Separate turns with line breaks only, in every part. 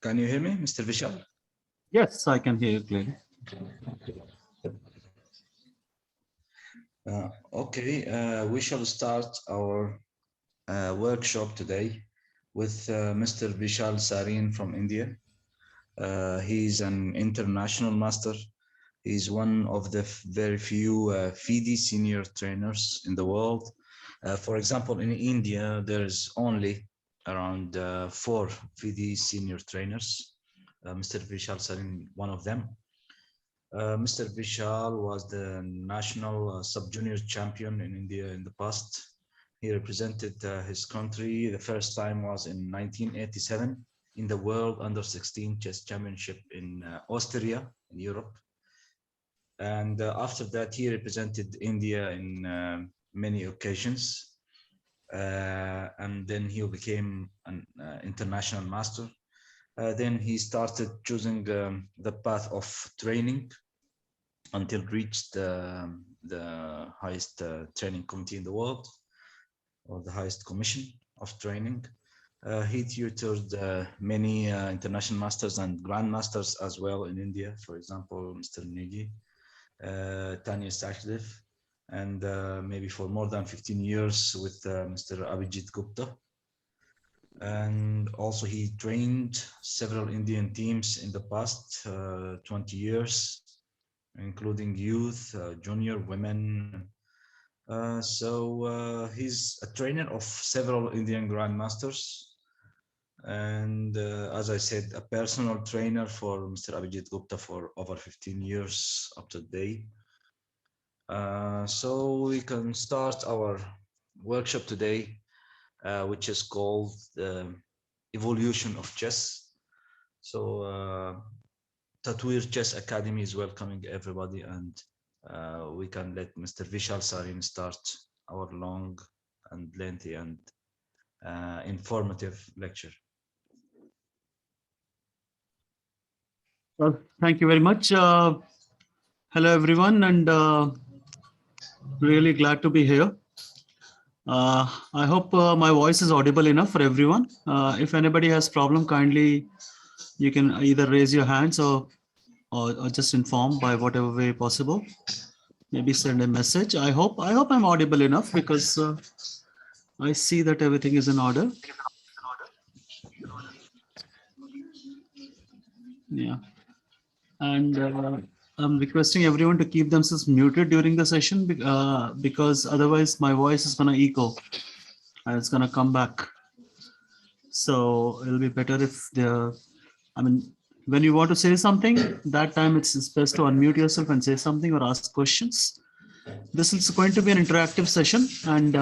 Can you hear me, Mr. Vishal?
Yes, I can hear you clearly.
We shall start our workshop today with Mr. Vishal Sareen from India. He's an international master. He's one of the very few FIDE senior trainers in the world. For example, in India, there's only around 4 FIDE senior trainers. Mr. Vishal Sareen, one of them. Mr. Vishal was the national sub-junior champion in India in the past. He represented his country. The first time was in 1987 in the World Under-16 Chess Championship in Austria, in Europe. And after that, he represented India in many occasions. And then he became an international master. Then he started choosing the path of training until reached the highest training committee in the world, or the highest commission of training. He tutored many international masters and grandmasters as well in India. For example, Mr. Negi, Tanya Sachdev, and maybe for more than 15 years with Mr. Abhijit Gupta. And also he trained several Indian teams in the past 20 years, including youth, junior, women. He's a trainer of several Indian grandmasters. And as I said, a personal trainer for Mr. Abhijit Gupta for over 15 years up to date. So we can start our workshop today, which is called Evolution of Chess. So Tatweer Chess Academy is welcoming everybody, and we can let Mr. Vishal Sareen start our long and lengthy and informative lecture.
Well, thank you very much. Hello, everyone, and really glad to be here. I hope my voice is audible enough for everyone. If anybody has problem, kindly you can either raise your hands or just inform by whatever way possible. Maybe send a message. I hope I'm audible enough, because I see that everything is in order. Yeah, and I'm requesting everyone to keep themselves muted during the session, because otherwise my voice is gonna echo and it's gonna come back. So it'll be better if when you want to say something, that time it's best to unmute yourself and say something or ask questions. This is going to be an interactive session, and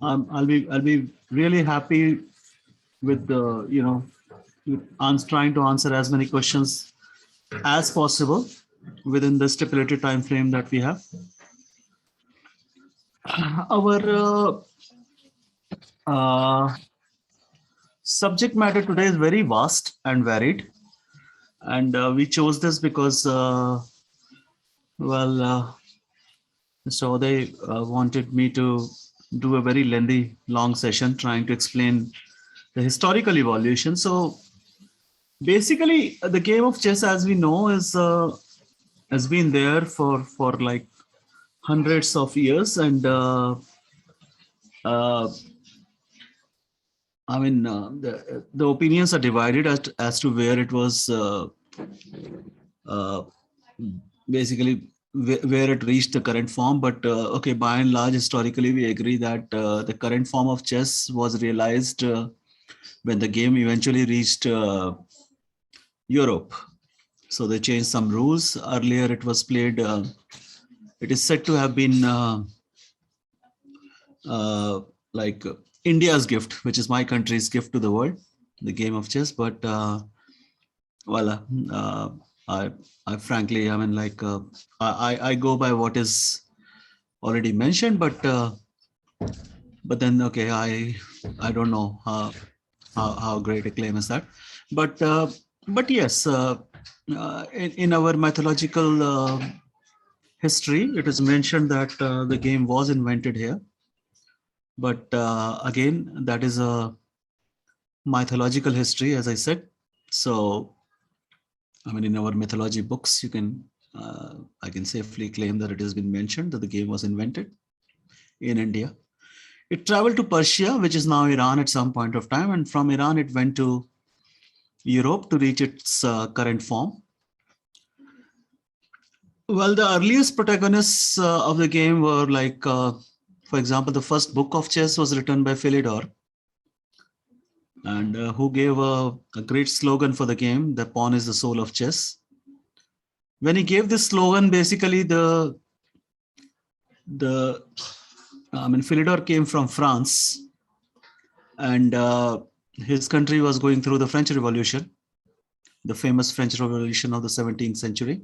I'll be really happy with the trying to answer as many questions as possible within the stipulated time frame that we have. Our subject matter today is very vast and varied, and we chose this because so they wanted me to do a very lengthy, long session trying to explain the historical evolution. So basically, the game of chess, as we know, has been there for like hundreds of years, and the opinions are divided as to where it was basically where it reached the current form. But okay, by and large, historically, we agree that the current form of chess was realized when the game eventually reached Europe. So they changed some rules. Earlier, it was played. It is said to have been like India's gift, which is my country's gift to the world, the game of chess. But I frankly, I go by what is already mentioned, but then okay, I don't know how great a claim is that, but yes, in our mythological history, it is mentioned that the game was invented here. But again, that is a mythological history, as I said. So, I mean, in our mythology books, I can safely claim that it has been mentioned that the game was invented in India. It traveled to Persia, which is now Iran at some point of time. And from Iran, it went to Europe to reach its current form. Well, the earliest protagonists of the game were like, for example, the first book of chess was written by Philidor, and who gave a great slogan for the game, "The pawn is the soul of chess." When he gave this slogan, basically Philidor came from France, and his country was going through the French Revolution, the famous French Revolution of the 17th century.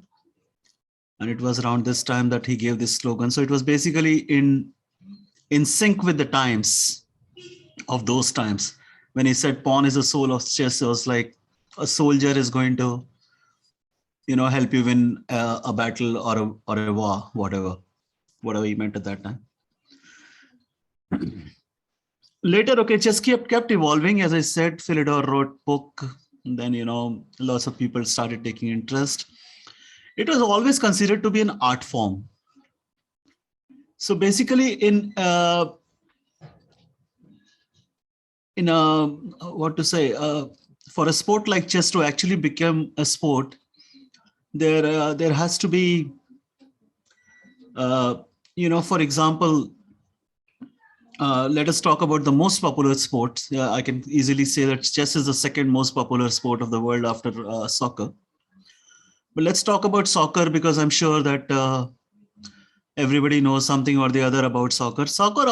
And it was around this time that he gave this slogan. So it was basically in sync with the times of those times. When he said pawn is the soul of chess, it was like a soldier is going to, help you win a battle or a war, whatever he meant at that time. Later, chess kept evolving. As I said, Philidor wrote book. And then, lots of people started taking interest. It was always considered to be an art form. So basically, for a sport like chess to actually become a sport, there has to be, for example, let us talk about the most popular sports. I can easily say that chess is the second most popular sport of the world after soccer. But let's talk about soccer, because I'm sure that everybody knows something or the other about soccer. Soccer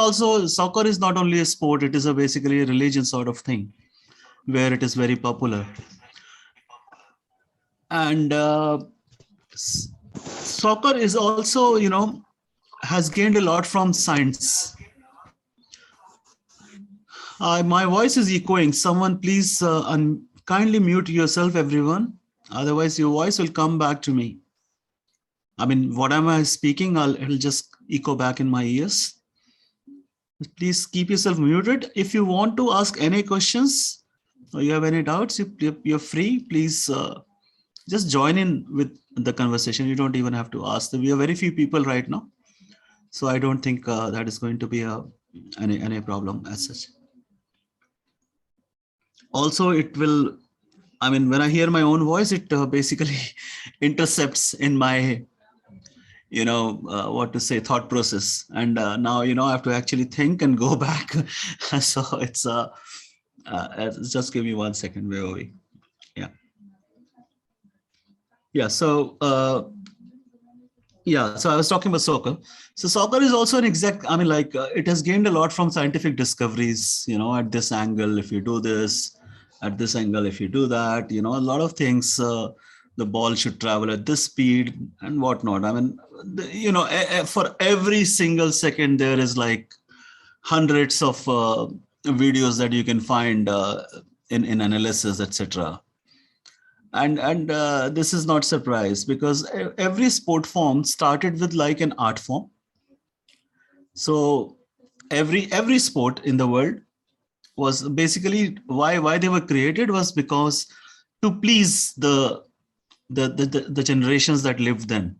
is not only a sport, it is basically a religion sort of thing, where it is very popular. And soccer is also, has gained a lot from science. My voice is echoing. Someone please kindly mute yourself, everyone. Otherwise, your voice will come back to me. I mean, what am I speaking? It'll just echo back in my ears. Please keep yourself muted. If you want to ask any questions or you have any doubts, you're free. Please just join in with the conversation. You don't even have to ask. We have very few people right now. So I don't think that is going to be any problem as such. Also, it will, when I hear my own voice, it basically intercepts in my, thought process. And now, I have to actually think and go back. So it's just give me 1 second. Where are we? Yeah. Yeah. So, so I was talking about soccer. So soccer is also an exact, it has gained a lot from scientific discoveries, at this angle, if you do this, at this angle, if you do that, a lot of things, the ball should travel at this speed and whatnot. For every single second, there is like hundreds of videos that you can find in analysis, etc. And this is not surprise, because every sport form started with like an art form. So every sport in the world was basically why they were created was because to please the generations that lived then.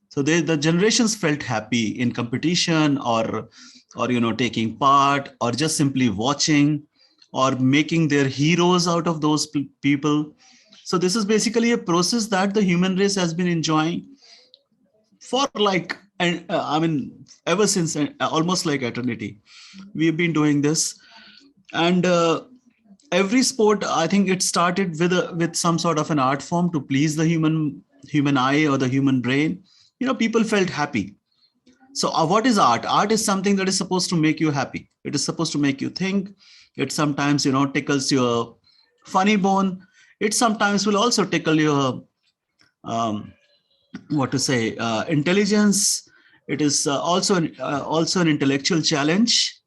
So the generations felt happy in competition or taking part, or just simply watching, or making their heroes out of those people. So this is basically a process that the human race has been enjoying for ever since, almost like eternity. We've been doing this. And every sport, I think it started with some sort of an art form to please the human eye or the human brain. People felt happy. So what is art? Art is something that is supposed to make you happy. It is supposed to make you think. It sometimes, tickles your funny bone. It sometimes will also tickle your, intelligence. It is also an intellectual challenge.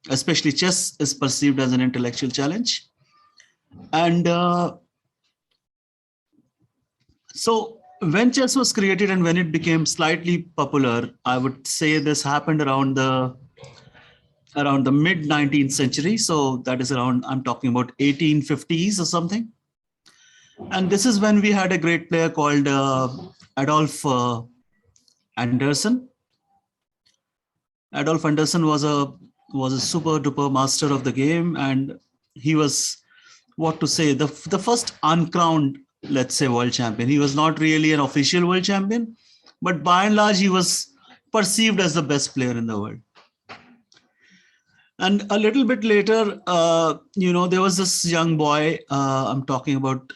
Especially chess is perceived as an intellectual challenge. And so when chess was created and when it became slightly popular, I would say this happened around the mid 19th century. So that is around, I'm talking about 1850s or something. And this is when we had a great player called Adolf Anderson. Adolf Anderson was a super duper master of the game, and he was, what to say, the first uncrowned, let's say, world champion. He was not really an official world champion, but by and large he was perceived as the best player in the world. And a little bit later, there was this young boy, I'm talking about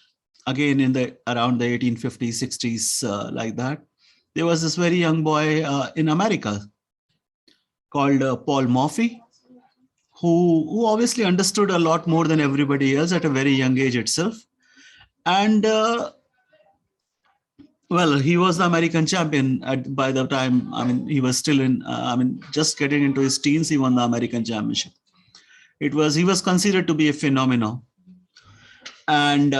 again in the around the 1850s, 60s, like that. There was this very young boy in America called Paul Morphy, who obviously understood a lot more than everybody else at a very young age itself. And well, he was the American champion by the time, he was still just getting into his teens, he won the American championship. He was considered to be a phenomenon. And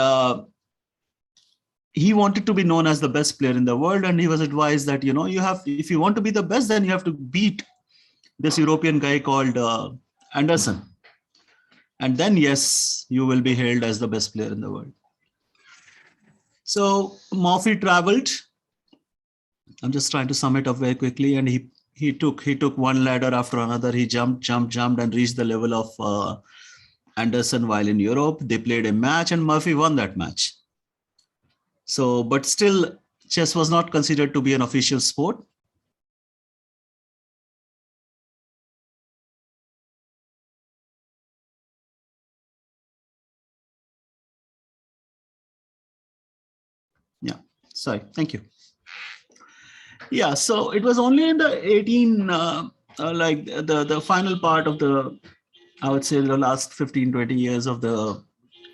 he wanted to be known as the best player in the world. And he was advised that, if you want to be the best, then you have to beat this European guy called Anderson. And then, yes, you will be hailed as the best player in the world. So Morphy traveled. I'm just trying to sum it up very quickly. And he took one ladder after another. He jumped and reached the level of Anderson while in Europe. They played a match and Murphy won that match. So, but still, chess was not considered to be an official sport. Yeah, sorry, thank you. Yeah, so it was only in the the final part of the, I would say, the last 15, 20 years of the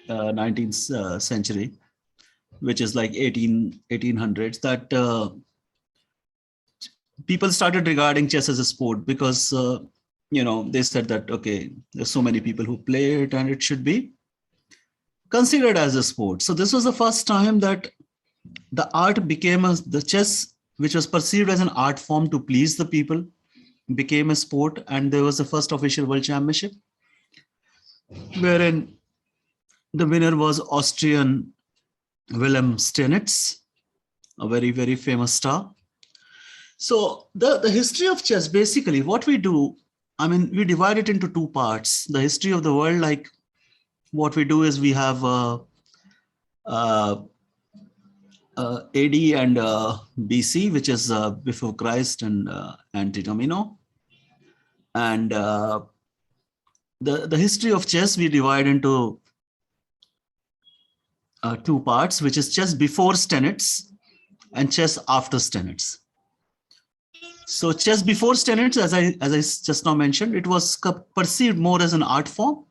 19th century, which is like 1800s, that people started regarding chess as a sport because, they said that, okay, there's so many people who play it and it should be considered as a sport. So this was the first time that the art became the chess, which was perceived as an art form to please the people, became a sport. And there was the first official world championship, wherein the winner was Austrian Wilhelm Steinitz, a very, very famous star. So the history of chess, basically what we do, we divide it into two parts. The history of the world, like what we do is we have AD and BC, which is before Christ and Anti-Domino. And the history of chess, we divide into two parts, which is chess before Steinitz and chess after Steinitz. So chess before Steinitz, as I just now mentioned, it was perceived more as an art form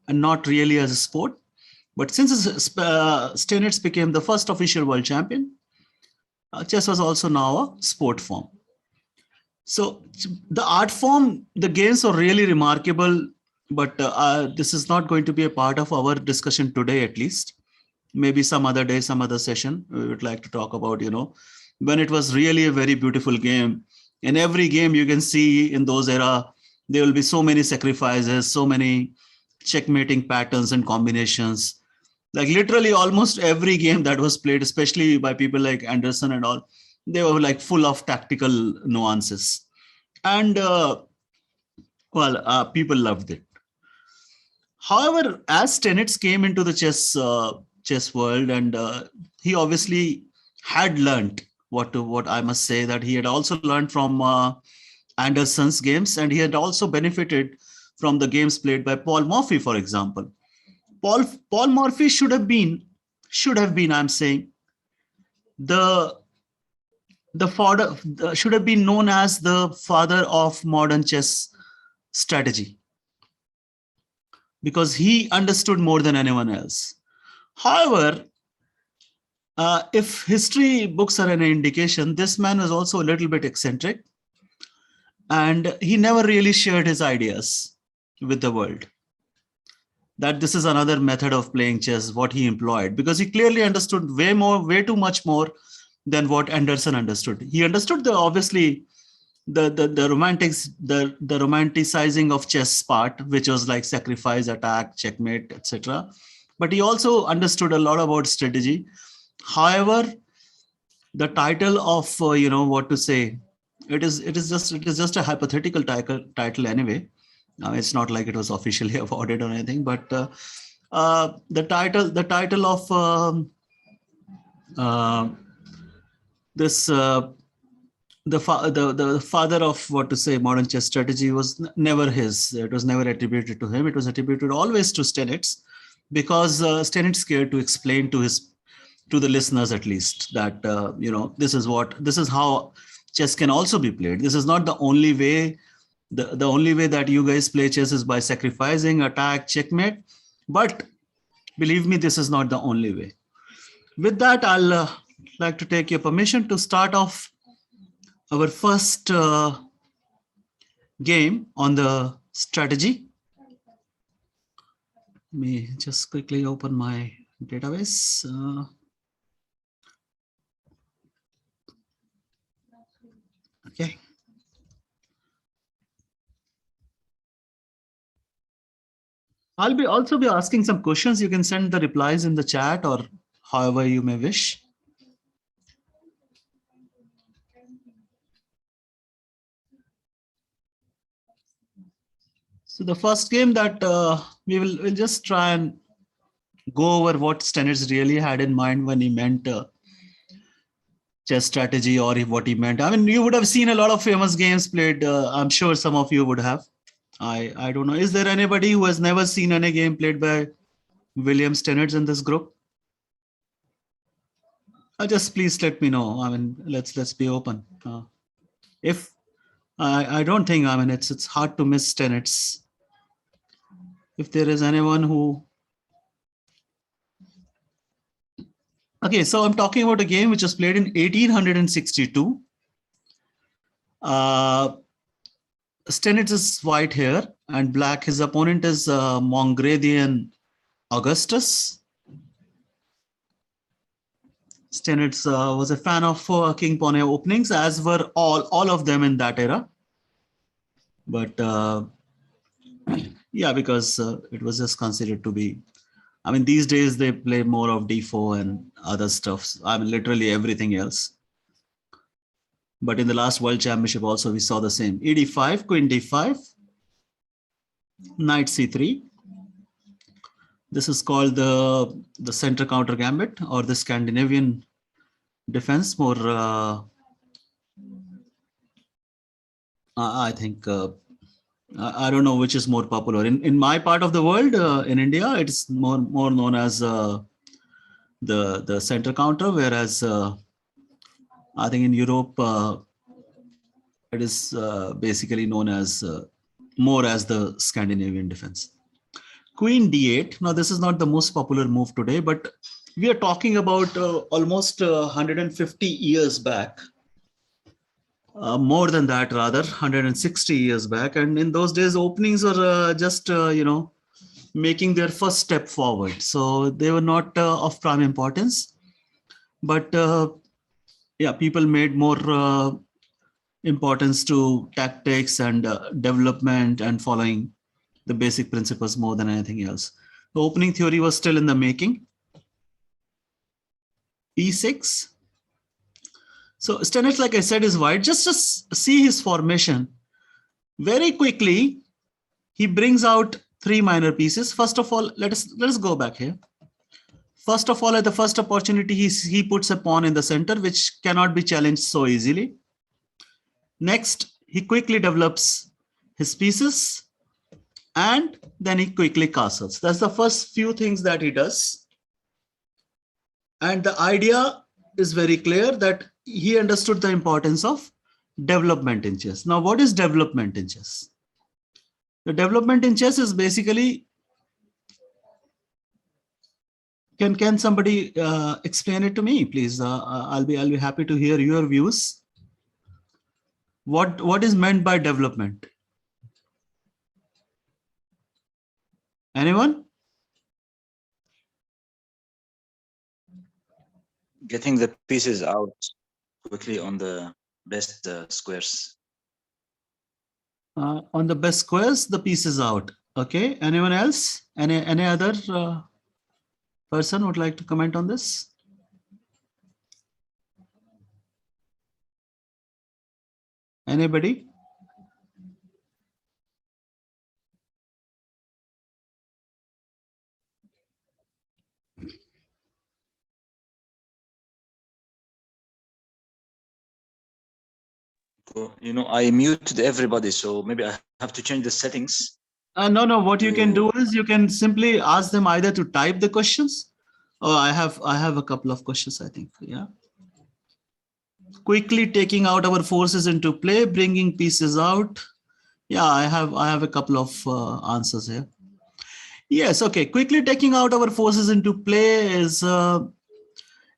and not really as a sport. But since Steinitz became the first official world champion, chess was also now a sport form. So the art form, the games are really remarkable, but this is not going to be a part of our discussion today, at least. Maybe some other day, some other session, we would like to talk about, when it was really a very beautiful game. In every game you can see in those era, there will be so many sacrifices, so many checkmating patterns and combinations. Like literally almost every game that was played, especially by people like Anderson and all, they were like full of tactical nuances. And people loved it. However, as Steinitz came into the chess world, and he obviously had learned what I must say, that he had also learned from Anderson's games, and he had also benefited from the games played by Paul Morphy, for example. Paul Morphy should have been, I'm saying, the father, should have been known as the father of modern chess strategy, because he understood more than anyone else. However, if history books are an indication, this man was also a little bit eccentric, and he never really shared his ideas with the world. That this is another method of playing chess, what he employed, because he clearly understood way too much more than what Anderson understood. He understood obviously the romanticizing of chess part, which was like sacrifice, attack, checkmate, etc. but he also understood a lot about strategy. However, the title of what to say, it is just a hypothetical title anyway. It's not like it was officially awarded or anything, but the title of uh, this the father of what to say modern chess strategy was never his. It was never attributed to him. It was attributed always to Stenitz, because Stenitz cared to explain to the listeners at least that this is how chess can also be played. This is not the only way. The only way that you guys play chess is by sacrificing, attack, checkmate. But believe me, this is not the only way. With that, I'll like to take your permission to start off our first game on the strategy. Let me just quickly open my database. Okay. I'll also be asking some questions. You can send the replies in the chat or however you may wish. So the first game that we'll just try and go over what Stenitz really had in mind when he meant chess strategy, or what he meant. I mean, you would have seen a lot of famous games played. I'm sure some of you would have. I don't know. Is there anybody who has never seen any game played by William Stenitz in this group? Just please let me know. I mean, let's be open. If I don't think, I mean, it's hard to miss Stenitz. If there is anyone who. Okay, so I'm talking about a game which was played in 1862. Stenitz is white here and black. His opponent is Mongredien Augustus. Stenitz was a fan of King Pawn openings, as were all of them in that era. But yeah, because it was just considered to be. I mean, these days they play more of d4 and other stuff. I mean, literally everything else. But in the last World Championship also, we saw the same. e5, queen d5, knight c3. This is called the center counter gambit, or the Scandinavian defense. More, I think, I don't know which is more popular. In my part of the world, in India, it's more known as the center counter, whereas I think in Europe, it is basically known as more as the Scandinavian defense. Queen d8. Now, this is not the most popular move today, but we are talking about almost 150 years back. More than that, rather, 160 years back. And in those days, openings were just, making their first step forward. So they were not of prime importance. But yeah, people made more importance to tactics and development and following the basic principles more than anything else. The opening theory was still in the making. e6. So Stenitz, like I said, is white. Just to see his formation. Very quickly, he brings out 3 minor pieces. First of all, let us go back here. First of all, at the first opportunity, he puts a pawn in the center, which cannot be challenged so easily. Next, he quickly develops his pieces, and then he quickly castles. That's the first few things that he does. And the idea is very clear that he understood the importance of development in chess. Now, what is development in chess? The development in chess is basically, can somebody explain it to me, please? I'll be happy to hear your views. What is meant by development? Anyone?
Getting the pieces out quickly on the best squares.
On the best squares, the pieces out. Okay. Anyone else? Any other person would like to comment on this? Anybody?
I muted everybody, so maybe I have to change the settings.
No. What you can do is you can simply ask them either to type the questions. Oh, I have a couple of questions, I think. Yeah. Quickly taking out our forces into play, bringing pieces out. Yeah, I have a couple of answers here. Yes, okay. Quickly taking out our forces into play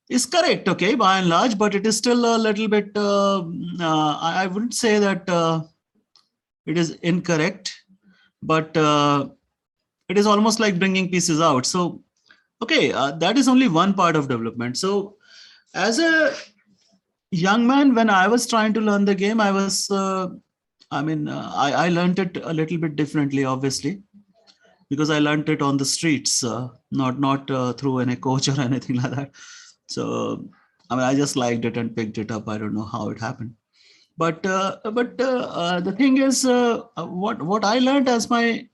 is correct, okay, by and large, but it is still a little bit. I wouldn't say that it is incorrect, but it is almost like bringing pieces out. So, okay, that is only one part of development. So, as a young man, when I was trying to learn the game, I learned it a little bit differently, obviously, because I learned it on the streets, not through any coach or anything like that. So, I mean, I just liked it and picked it up. I don't know how it happened, but the thing is, what I learned as my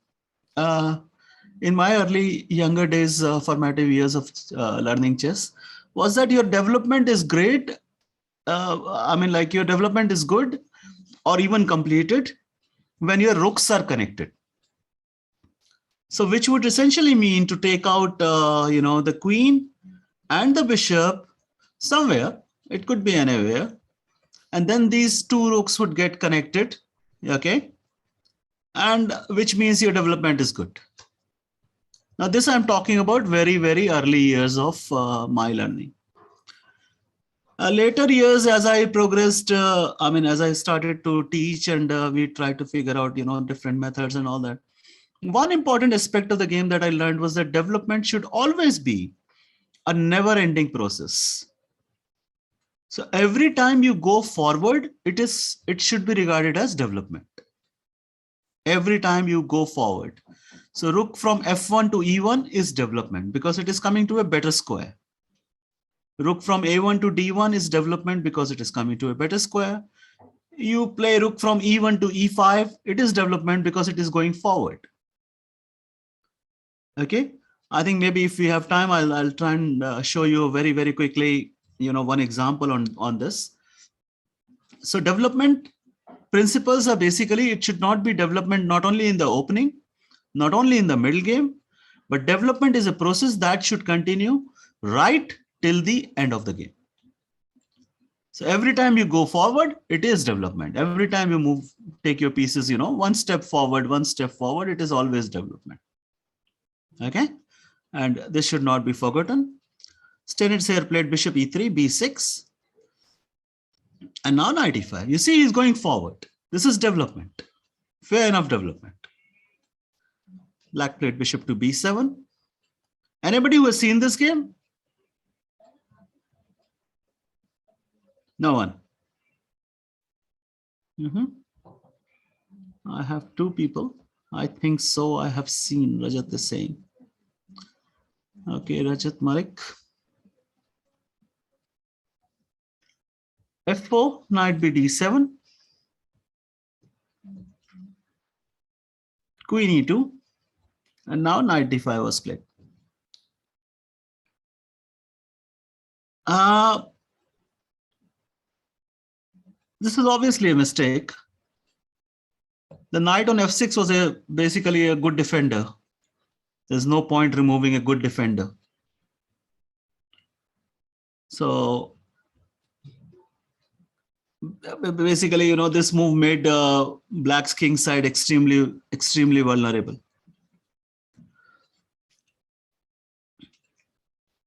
in my early younger days, formative years of learning chess, was that your development is great. Like your development is good or even completed when your rooks are connected. So, which would essentially mean to take out, the queen and the bishop somewhere. It could be anywhere, and then these two rooks would get connected. Okay, and which means your development is good. Now, this I'm talking about very early years of my learning. Later years, as I progressed, as I started to teach and we tried to figure out, different methods and all that. One important aspect of the game that I learned was that development should always be a never-ending process. So every time you go forward, it should be regarded as development. Every time you go forward. So rook from f1 to e1 is development because it is coming to a better square. Rook from a1 to d1 is development because it is coming to a better square. You play rook from e1 to e5, it is development because it is going forward. Okay, I think maybe if we have time, I'll try and show you very quickly, one example on this. So development principles are basically, it should not be development not only in the opening, not only in the middle game, but development is a process that should continue right till the end of the game. So every time you go forward, it is development. Every time you move, take your pieces, one step forward, it is always development. Okay, and this should not be forgotten. Stenitz here played bishop e3, b6, and now knight e5. You see, he's going forward. This is development. Fair enough development. Black played bishop to b7. Anybody who has seen this game? No one. I have two people. I think so. I have seen, Rajat is saying. Okay, Rajat Malik. f4, knight b d7. Queen e2. And now knight d5 was played. This is obviously a mistake. The knight on f6 was basically a good defender. There's no point removing a good defender. So basically, this move made Black's king side extremely vulnerable.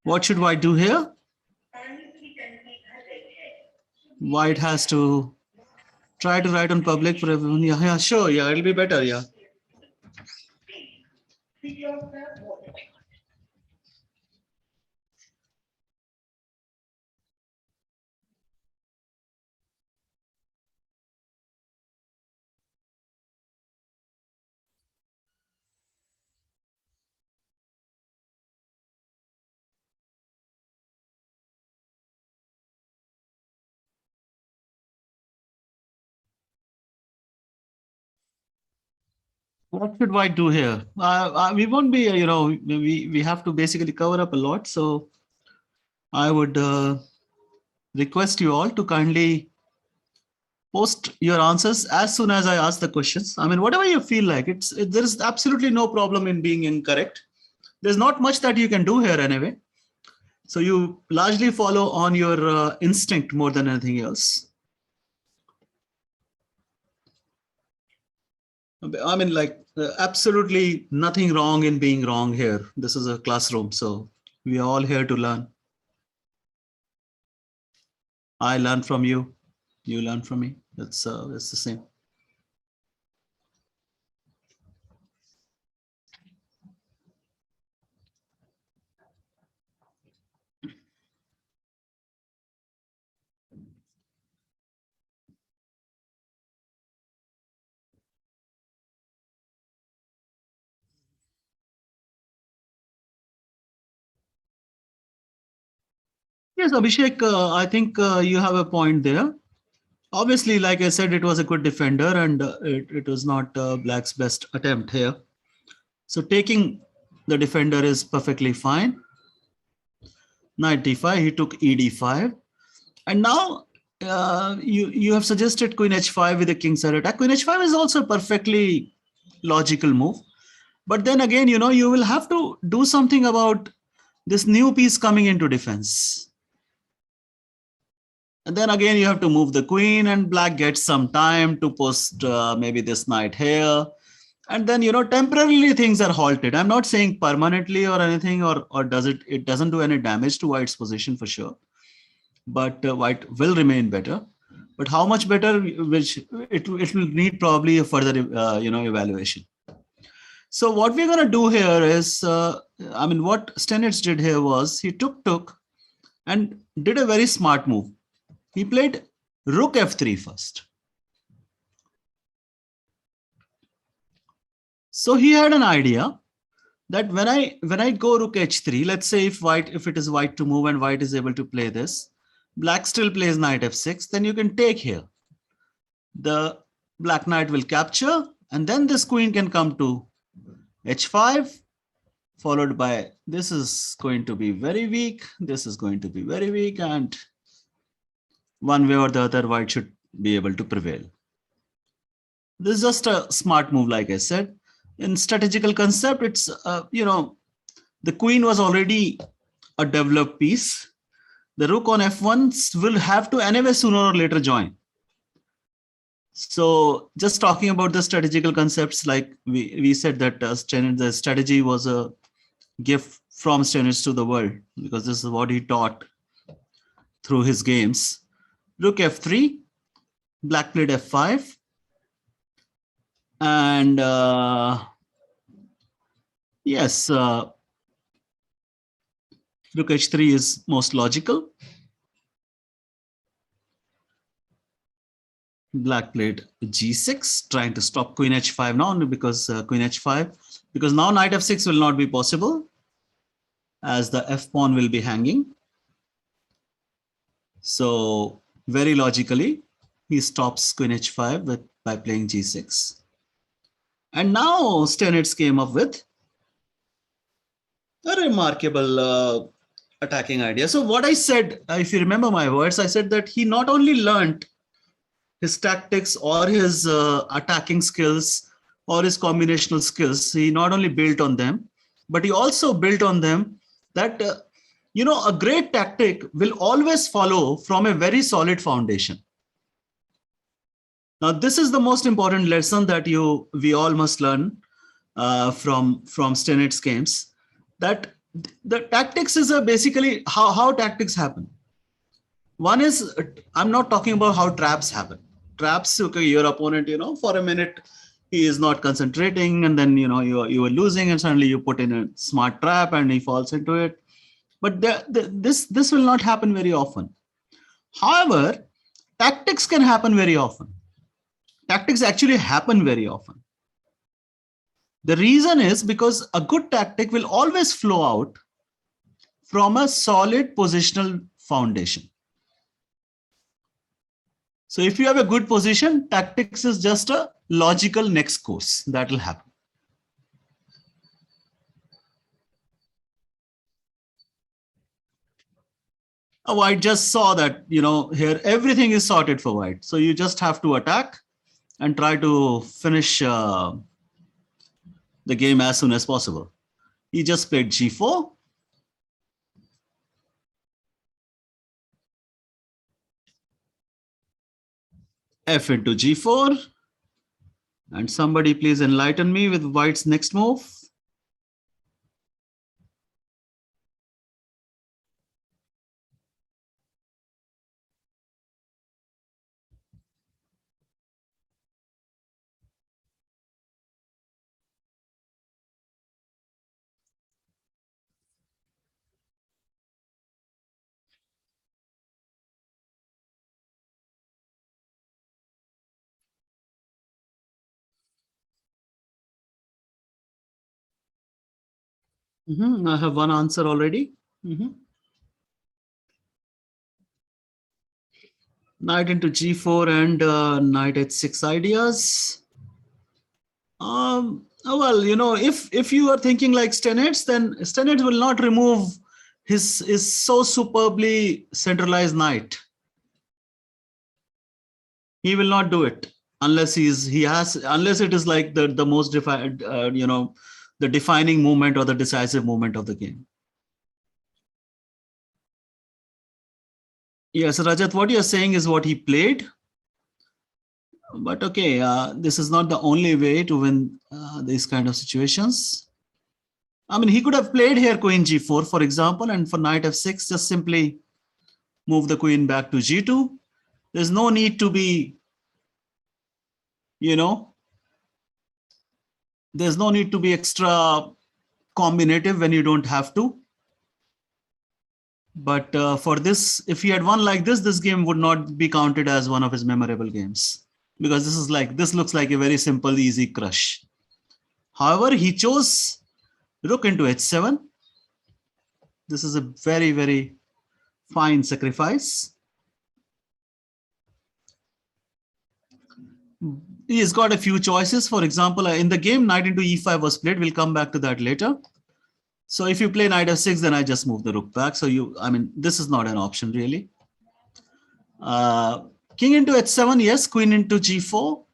What should White do here? White has to try to write on public for everyone. Yeah, sure. Yeah, it'll be better. Yeah. What should white do here? We won't be, we have to basically cover up a lot. So I would request you all to kindly post your answers as soon as I ask the questions. I mean, whatever you feel like, there is absolutely no problem in being incorrect. There's not much that you can do here anyway. So you largely follow on your instinct more than anything else. I mean, like absolutely nothing wrong in being wrong here. This is a classroom, so we are all here to learn. I learn from you, you learn from me. It's the same. Yes, Abhishek, I think you have a point there. Obviously, like I said, it was a good defender and it was not Black's best attempt here. So taking the defender is perfectly fine. Knight d5, he took ed5. And now you have suggested queen h5 with a king side attack. Queen h5 is also a perfectly logical move. But then again, you will have to do something about this new piece coming into defense. And then again, you have to move the queen and Black gets some time to post maybe this knight here. And then, temporarily things are halted. I'm not saying permanently or anything, or it doesn't do any damage to white's position for sure. But white will remain better. But how much better, which it will need probably a further, evaluation. So what we're going to do here is, what Stenitz did here was he took and did a very smart move. He played rook f3 first. So he had an idea that when I go rook h3, let's say if it is white to move and white is able to play this, Black still plays knight f6, then you can take here. The Black knight will capture, and then this queen can come to h5, followed by this is going to be very weak, this is going to be very weak, and one way or the other, white should be able to prevail. This is just a smart move, like I said. In strategical concept, it's, the queen was already a developed piece. The rook on f1 will have to anyway sooner or later join. So just talking about the strategical concepts, like we said that the strategy was a gift from Stenitz to the world, because this is what he taught through his games. Rook f3, Black played f5, and yes, rook h3 is most logical. Black played g6, trying to stop queen h5 now, because queen h5, because now knight f6 will not be possible, as the f pawn will be hanging. So very logically, he stops queen h5 by playing g6. And now Stenitz came up with a remarkable attacking idea. So what I said, if you remember my words, I said that he not only learned his tactics or his attacking skills or his combinational skills, he not only built on them, but he also built on them that, a great tactic will always follow from a very solid foundation. Now, this is the most important lesson that we all must learn from Stenitz games, that the tactics is basically how tactics happen. One is, I'm not talking about how traps happen. Traps, okay, your opponent, for a minute, he is not concentrating, and then, you are losing, and suddenly you put in a smart trap and he falls into it. But this will not happen very often. However, tactics can happen very often. Tactics actually happen very often. The reason is because a good tactic will always flow out from a solid positional foundation. So if you have a good position, tactics is just a logical next course that will happen. White just saw that, here everything is sorted for white. So you just have to attack and try to finish the game as soon as possible. He just played g4. F into g4. And somebody please enlighten me with white's next move. I have one answer already. Knight into g4 and knight h6 ideas. Well, if you are thinking like Stenitz, then Stenitz will not remove his so superbly centralized knight. He will not do it unless unless it is like the most defined, the defining moment or the decisive moment of the game. Yes, Rajat, what you're saying is what he played. But okay, this is not the only way to win these kind of situations. I mean, he could have played here queen g4, for example, and for knight f6, just simply move the queen back to g2. There's no need to be, there's no need to be extra combinative when you don't have to. But for this, if he had won like this game would not be counted as one of his memorable games, because this looks like a very simple, easy crush. However, he chose rook into h7. This is a very, very fine sacrifice. He's got a few choices. For example, in the game, knight into e5 was played. We'll come back to that later. So if you play knight f6, then I just move the rook back. So this is not an option really. King into h7, yes, queen into g4.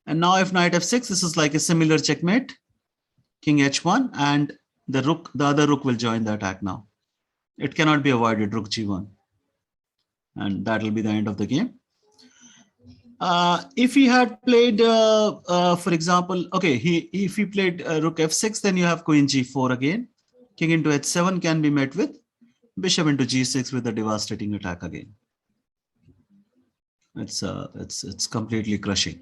And now if knight f6, this is like a similar checkmate. King h1, and the other rook will join the attack now. It cannot be avoided, rook g1. And that will be the end of the game. If he had played, for example, okay, if he played rook f6, then you have queen g4 again. King into h7 can be met with bishop into g6 with a devastating attack again. It's completely crushing.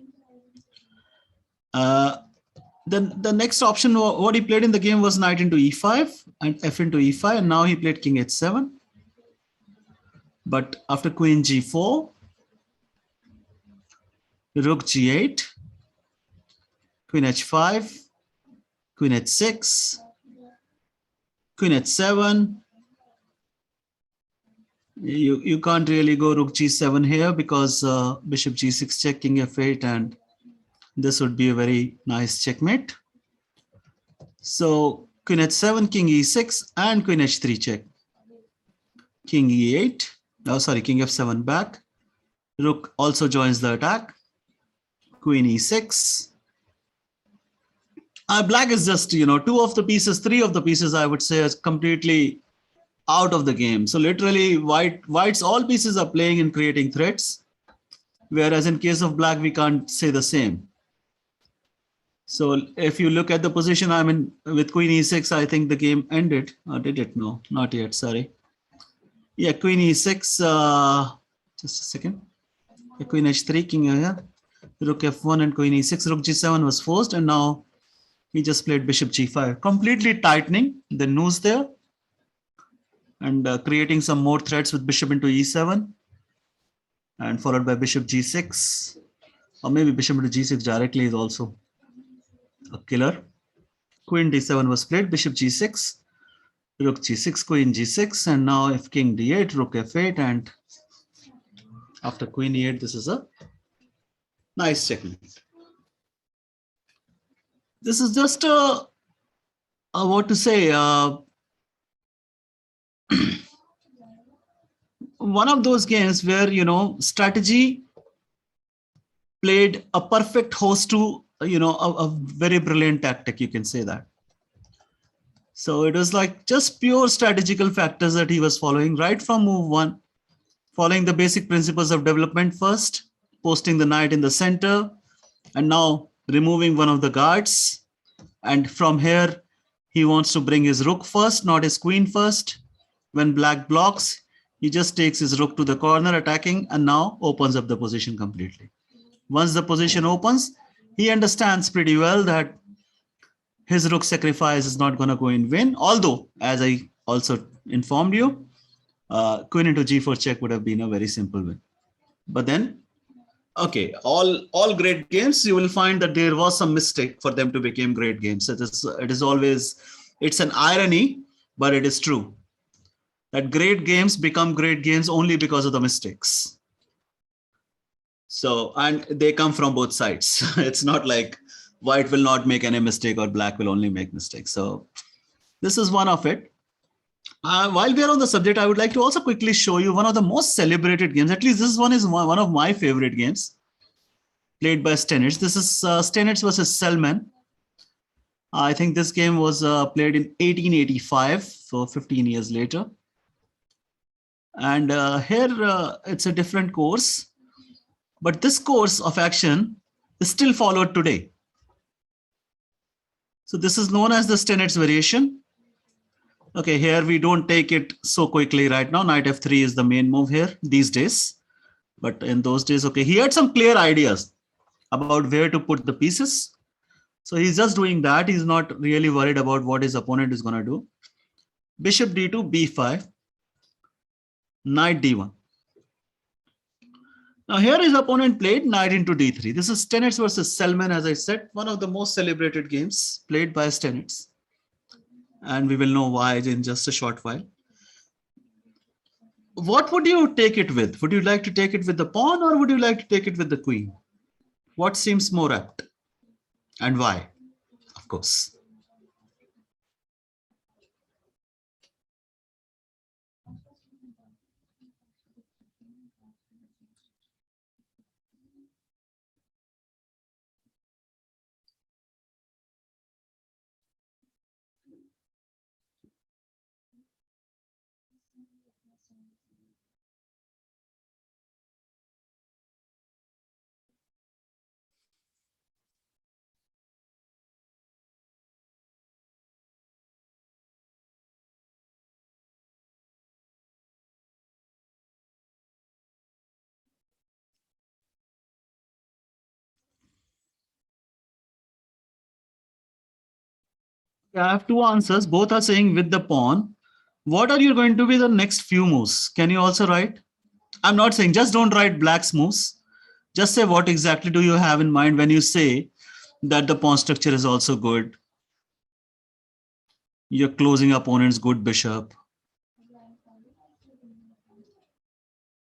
Then the next option, what he played in the game was knight into e5 and f into e5, and now he played king h7. But after queen g4, rook g8, queen h5, queen h6, queen h7. You can't really go rook g7 here because bishop g6 check, king f8, and this would be a very nice checkmate. So queen h7, king e6, and queen h3 check. King e8. Oh, sorry, king f7 back. Rook also joins the attack. Queen e6. Black is just, three of the pieces, I would say, is completely out of the game. So literally, white's all pieces are playing and creating threats, whereas in case of black, we can't say the same. So if you look at the position I'm in with queen e6, I think the game ended. Or did it? No, not yet. Sorry. Yeah, queen e6. Just a second. Yeah, queen h3, king here. Rook f1 and queen e6. Rook g7 was forced, and now he just played bishop g5, completely tightening the noose there and creating some more threats with bishop into e7 and followed by bishop g6, or maybe bishop into g6 directly is also a killer. Queen d7 was played, bishop g6, rook g6, queen g6, and now if king d8, rook f8, and after queen e8, this is a nice checkmate. This is just what to say, one of those games where, strategy played a perfect host to, a very brilliant tactic, you can say that. So it was like just pure strategical factors that he was following right from move one, following the basic principles of development first, posting the knight in the center, and now removing one of the guards. And from here, he wants to bring his rook first, not his queen first. When black blocks, he just takes his rook to the corner attacking and now opens up the position completely. Once the position opens, he understands pretty well that his rook sacrifice is not going to go in vain. Although, as I also informed you, queen into g4 check would have been a very simple win. But then, okay, all great games, you will find that there was some mistake for them to become great games. It is always, it's an irony, but it is true that great games become great games only because of the mistakes. So, and they come from both sides. It's not like white will not make any mistake or black will only make mistakes. So this is one of it. While we are on the subject, I would like to also quickly show you one of the most celebrated games. At least this one is one of my favorite games played by Stenitz. This is Stenitz versus Selman. I think this game was played in 1885, so 15 years later. And here it's a different course, but this course of action is still followed today. So this is known as the Stenitz variation. Okay, here we don't take it so quickly right now. Knight f3 is the main move here these days. But in those days, okay, he had some clear ideas about where to put the pieces. So he's just doing that. He's not really worried about what his opponent is going to do. Bishop d2, b5, knight d1. Now here his opponent played knight into d3. This is Stenitz versus Selman, as I said, one of the most celebrated games played by Stenitz. And we will know why in just a short while. What would you take it with? Would you like to take it with the pawn or would you like to take it with the queen? What seems more apt? And why? Of course. I have two answers. Both are saying with the pawn. What are you going to be the next few moves? Can you also write? I'm not saying just don't write black's moves. Just say what exactly do you have in mind when you say that the pawn structure is also good. You're closing opponent's good bishop.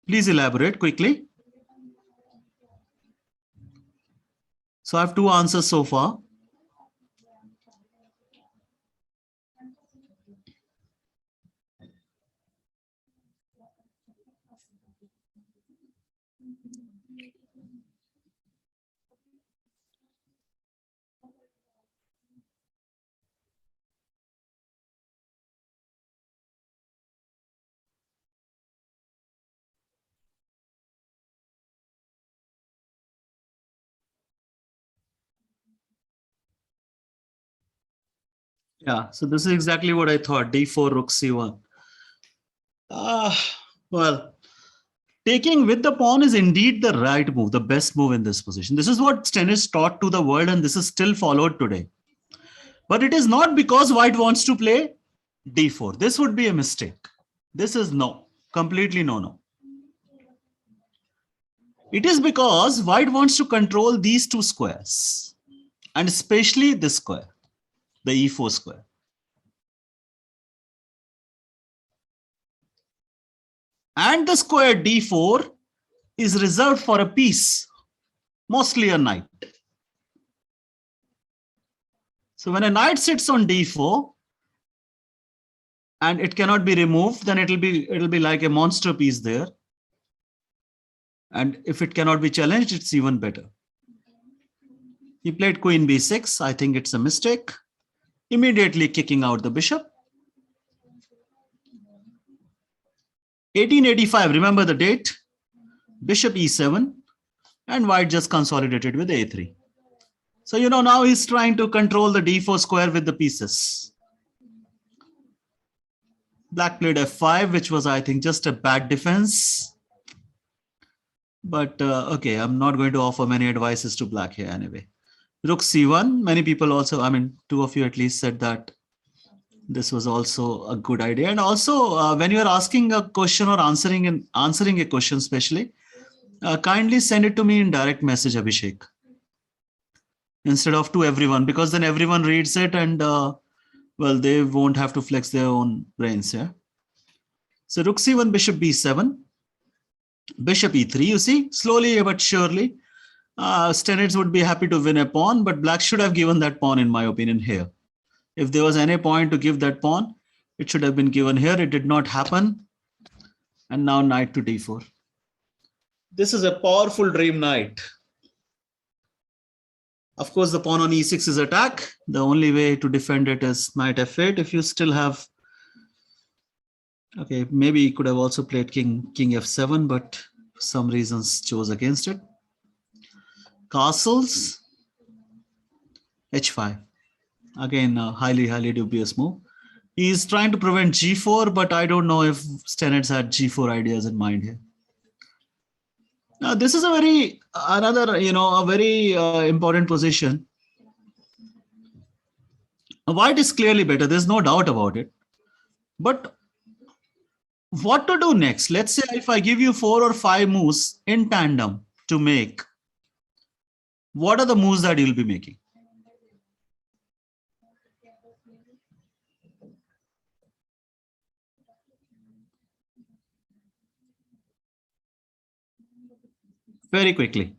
Please elaborate quickly. So I have two answers so far. Yeah, so this is exactly what I thought. D4, rook c1. Well, taking with the pawn is indeed the right move, the best move in this position. This is what Stenitz taught to the world, and this is still followed today. But it is not because white wants to play d4. This would be a mistake. This is no, completely no. It is because white wants to control these two squares, and especially this square, the e4 square. And the square d4 is reserved for a piece, mostly a knight. So when a knight sits on d4, and it cannot be removed, then it'll be like a monster piece there. And if it cannot be challenged, it's even better. He played queen b6. I think it's a mistake. Immediately kicking out the bishop. 1885, remember the date? Bishop e7, and white just consolidated with a3. So, now he's trying to control the d4 square with the pieces. Black played f5, which was, I think, just a bad defense. But, okay, I'm not going to offer many advices to black here anyway. Rook c1, many people also, two of you at least said that this was also a good idea. And also, when you're asking a question or answering a question especially, kindly send it to me in direct message, Abhishek, instead of to everyone, because then everyone reads it and, well, they won't have to flex their own brains. Yeah. So rook c1, bishop b7, bishop e3. You see, slowly but surely, Stenitz would be happy to win a pawn, but black should have given that pawn, in my opinion, here. If there was any point to give that pawn, it should have been given here. It did not happen. And now knight to d4. This is a powerful dream knight. Of course, the pawn on e6 is attack. The only way to defend it is knight f8. If you still have, okay, maybe he could have also played king f7, but for some reasons chose against it. Castles, h5. Again, a highly dubious move. He's trying to prevent g4, but I don't know if Stenitz had g4 ideas in mind here. Now, this is a very important position. White is clearly better. There's no doubt about it. But what to do next? Let's say if I give you 4 or 5 moves in tandem to make, what are the moves that you'll be making? Very quickly.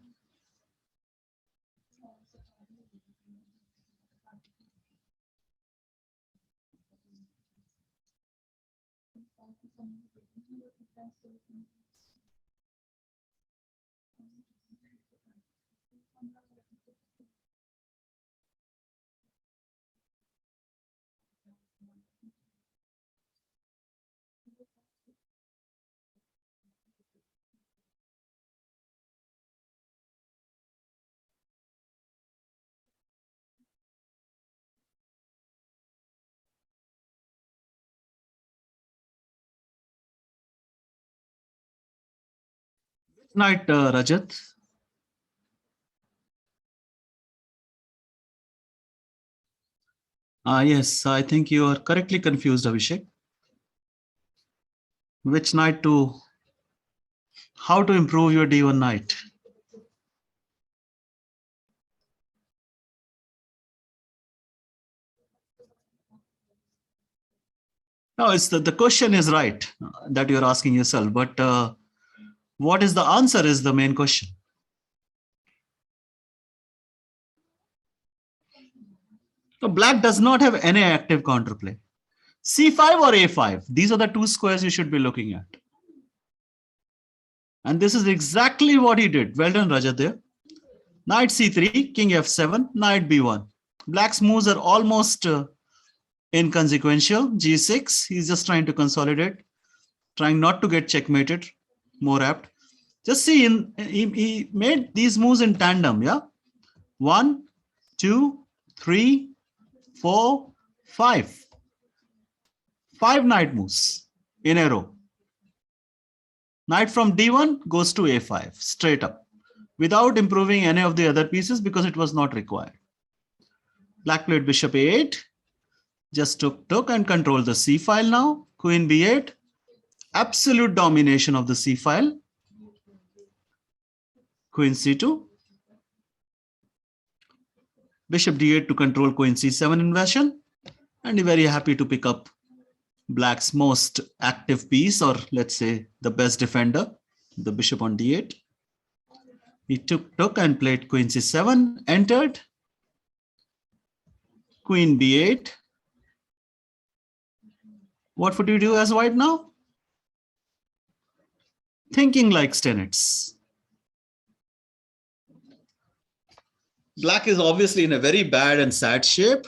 Knight, Rajat. Yes, I think you are correctly confused, Abhishek. Which knight to, how to improve your d1 knight? No, it's the question is right that you're asking yourself, but what is the answer is the main question. So black does not have any active counterplay. C5 or A5, these are the two squares you should be looking at. And this is exactly what he did. Well done, Rajat there. Knight C3, king F7, knight B1. Black's moves are almost inconsequential. G6, he's just trying to consolidate, trying not to get checkmated, more apt. Just see, he made these moves in tandem, yeah? 1, 2, 3, 4, 5. 5 knight moves in a row. Knight from D1 goes to A5, straight up, without improving any of the other pieces because it was not required. Black played bishop A8, just took and controlled the C file now. Queen B8, absolute domination of the C file. Queen C2. Bishop D8 to control Queen C7 invasion. And you're very happy to pick up Black's most active piece, or let's say the best defender, the bishop on D8. He took and played Queen C7, entered. Queen B8. What would you do as white now? Thinking like Stenitz. Black is obviously in a very bad and sad shape.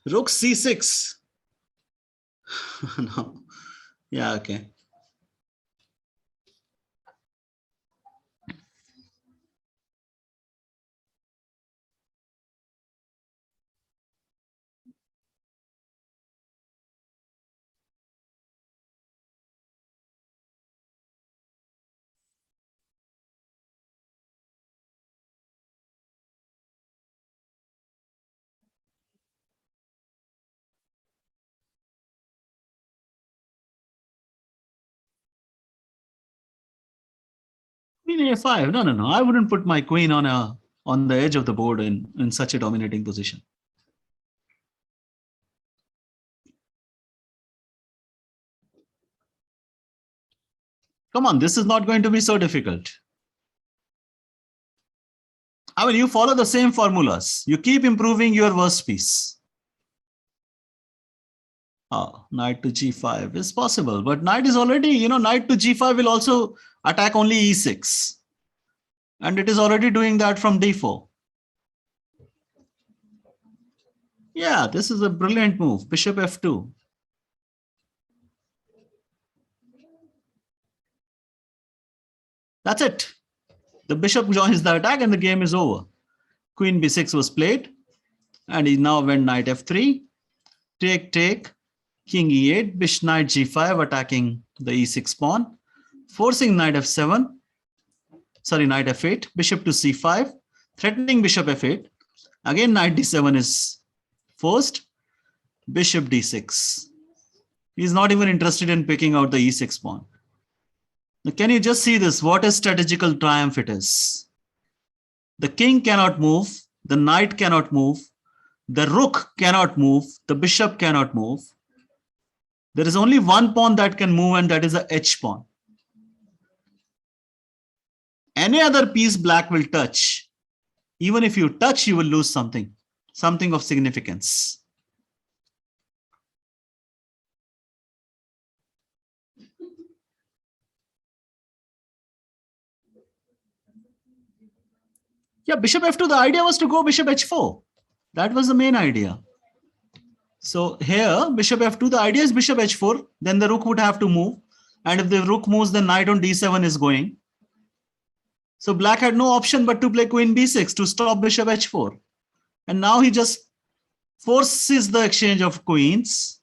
Rook c6. No. Yeah, okay. Queen a5. No. I wouldn't put my queen on the edge of the board in such a dominating position. Come on, this is not going to be so difficult. I mean, you follow the same formulas. You keep improving your worst piece. Knight to g5 is possible, but knight is already, knight to g5 will also attack only e6. And it is already doing that from d4. Yeah, this is a brilliant move. Bishop f2. That's it. The bishop joins the attack and the game is over. Queen b6 was played. And he now went knight f3. Take. King e8. Bishop knight g5 attacking the e6 pawn. Forcing knight f7. Sorry, knight f8. Bishop to c5. Threatening bishop f8. Again, knight d7 is forced. Bishop d6. He's not even interested in picking out the e6 pawn. Now, can you just see this? What a strategical triumph it is. The king cannot move. The knight cannot move. The rook cannot move. The bishop cannot move. There is only one pawn that can move, and that is the h pawn. Any other piece black will touch. Even if you touch, you will lose something of significance. Yeah, bishop f2, the idea was to go bishop h4. That was the main idea. So here, bishop f2, the idea is bishop h4, then the rook would have to move. And if the rook moves, then knight on d7 is going. So black had no option but to play queen b6 to stop bishop h4. And now he just forces the exchange of queens,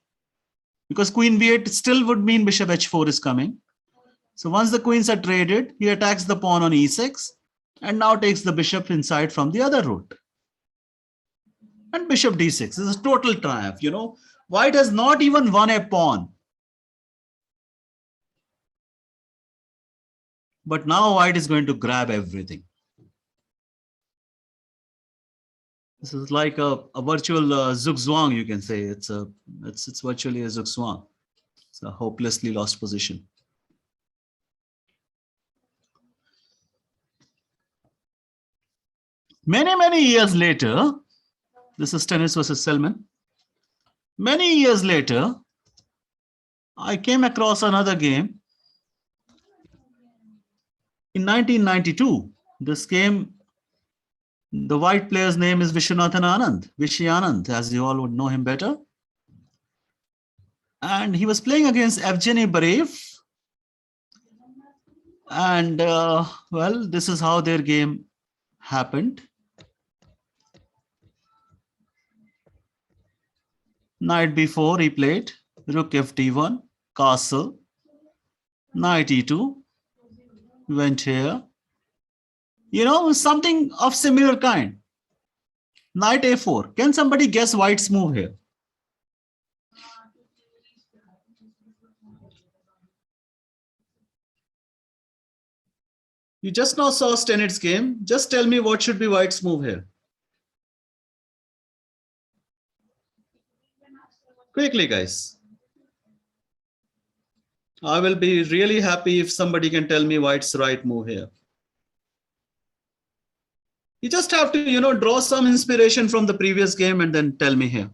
because queen b8 still would mean bishop h4 is coming. So once the queens are traded, he attacks the pawn on e6 and now takes the bishop inside from the other route. And bishop d6 is a total triumph. White has not even won a pawn. But now white is going to grab everything. This is like a virtual zugzwang, you can say. It's virtually a zugzwang. It's a hopelessly lost position. Many years later, this is Stenitz versus Selman. Many years later, I came across another game. In 1992, this game, the white player's name is Vishwanathan Anand, Vishy Anand, as you all would know him better. And he was playing against Evgeny Barev. And, well, this is how their game happened. Knight b4 he played, rook f d1, castle, knight e2, went here. Something of similar kind. Knight a4. Can somebody guess white's move here? You just now saw Stenitz's game. Just tell me what should be white's move here. Quickly, guys. I will be really happy if somebody can tell me white's right move here. You just have to, draw some inspiration from the previous game and then tell me here.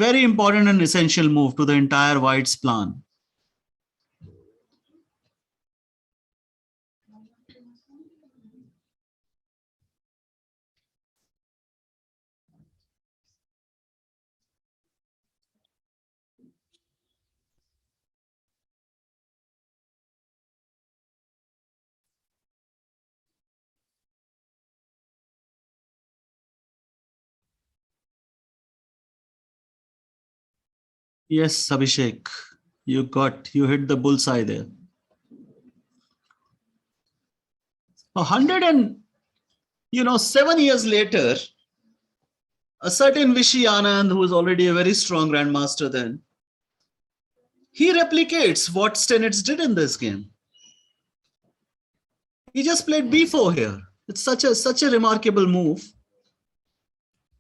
Very important and essential move to the entire white's plan. Yes, Abhishek, you hit the bullseye there. 7 years later, a certain Vishy Anand, who was already a very strong grandmaster then, he replicates what Stenitz did in this game. He just played b4 here. It's such a remarkable move.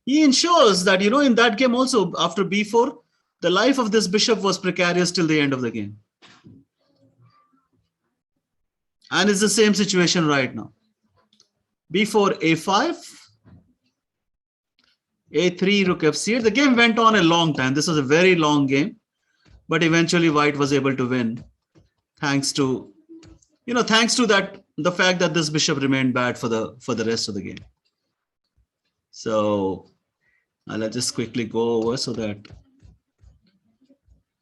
He ensures that, in that game also, after b4, the life of this bishop was precarious till the end of the game. And it's the same situation right now. b4, a5, a3, rook f8. The game went on a long time. This was a very long game, but eventually white was able to win thanks to that, the fact that this bishop remained bad for the rest of the game. So I'll just quickly go over so that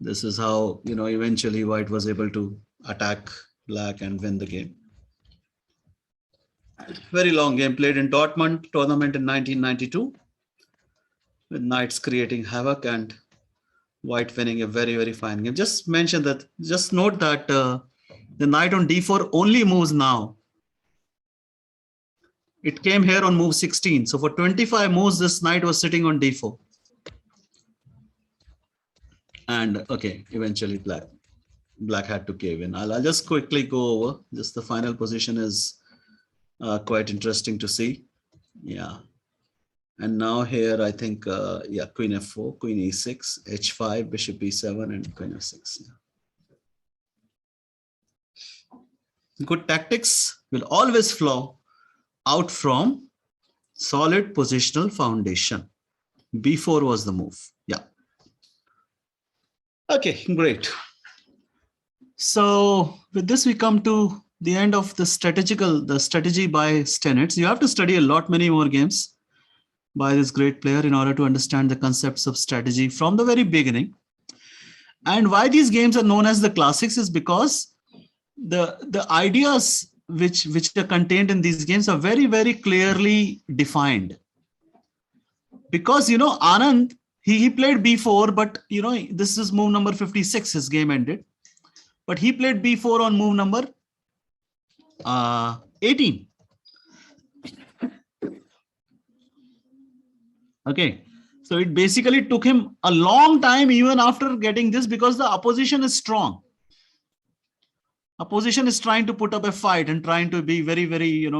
this is how, eventually white was able to attack black and win the game. Very long game, played in Dortmund tournament in 1992, with knights creating havoc and white winning a very, very fine game. Just note that the knight on d4 only moves now. It came here on move 16. So for 25 moves, this knight was sitting on d4. And okay, eventually black had to cave in. I'll just quickly go over. Just the final position is quite interesting to see. Yeah. And now here, I think, queen f4, queen e6, h5, bishop e7, and queen f6. Yeah. Good tactics will always flow out from solid positional foundation. b4 was the move. Yeah. Okay, great. So with this, we come to the end of the strategy by Stenitz. You have to study a lot many more games by this great player in order to understand the concepts of strategy from the very beginning. And why these games are known as the classics is because the ideas which are contained in these games are very, very clearly defined. Because, Anand, he played b4, but, this is move number 56, his game ended. But he played b4 on move number 18. Okay, so it basically took him a long time even after getting this, because the opposition is strong. Opposition is trying to put up a fight and trying to be very, very,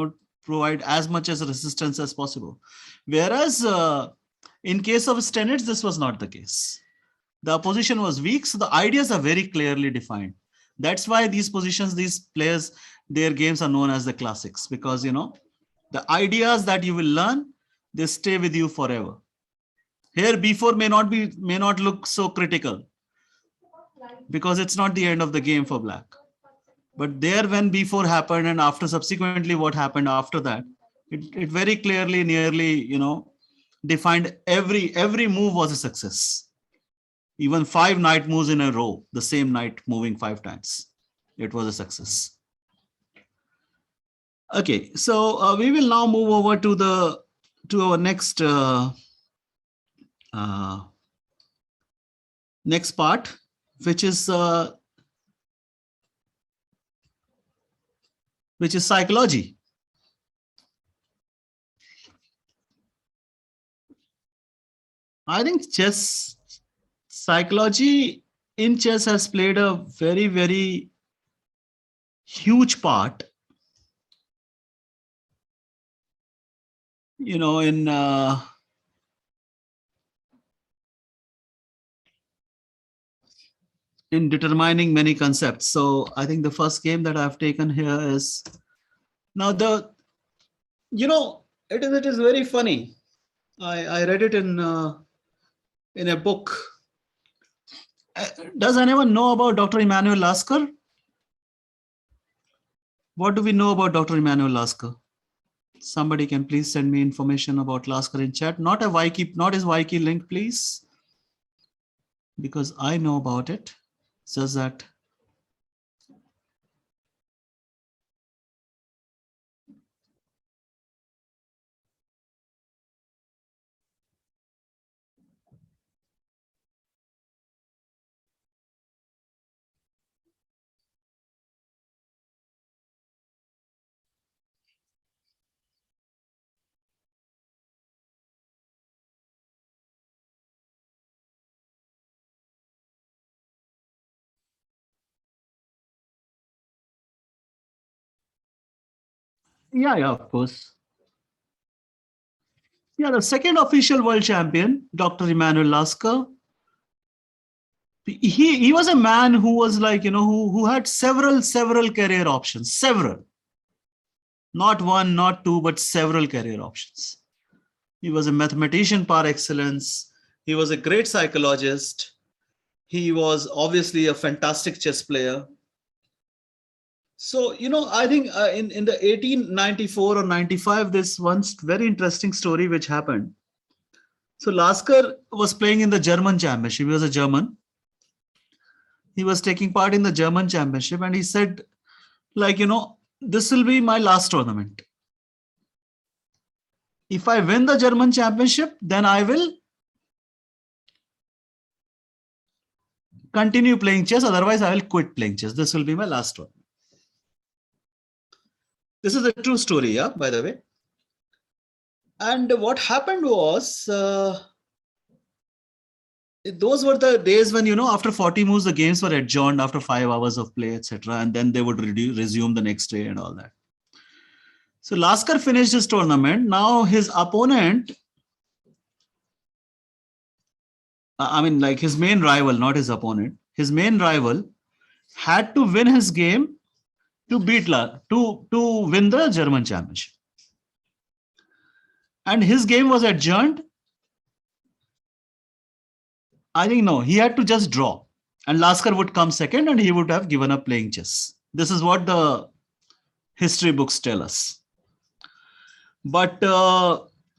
provide as much as resistance as possible. Whereas in case of Stenitz, this was not the case. The opposition was weak, so the ideas are very clearly defined. That's why these positions, these players, their games are known as the classics, because, the ideas that you will learn, they stay with you forever. Here, b4 may not look so critical because it's not the end of the game for black. But there, when b4 happened, and after subsequently what happened after that, it very clearly, nearly, defined every move was a success. Even 5 knight moves in a row, the same knight moving 5 times, it was a success. Okay, so we will now move over to our next next part, which is psychology. I think psychology in chess has played a very, very huge part, in determining many concepts. So I think the first game that I've taken here is now it is very funny. I read it in in a book. Does anyone know about Dr. Emanuel Lasker? What do we know about Dr. Emanuel Lasker? Somebody can please send me information about Lasker in chat. Not his Wiki link, please, because I know about it. It's just that. Yeah, of course. Yeah, the second official world champion, Dr. Emanuel Lasker. He was a man who was like, who had several career options, several. Not one, not two, but several career options. He was a mathematician par excellence. He was a great psychologist. He was obviously a fantastic chess player. So, I think in the 1894 or 95, this one very interesting story which happened. So Lasker was playing in the German championship. He was a German. He was taking part in the German championship, and he said, like, this will be my last tournament. If I win the German championship, then I will continue playing chess. Otherwise, I will quit playing chess. This will be my last one. This is a true story, yeah, by the way. And what happened was, those were the days when, after 40 moves, the games were adjourned after 5 hours of play, etc. And then they would resume the next day and all that. So Lasker finished his tournament. Now his opponent, like his main rival, not his opponent, his main rival had to win his game to win the German championship. And his game was adjourned. I think no, he had to just draw, and Lasker would come second, and he would have given up playing chess. This is what the history books tell us. But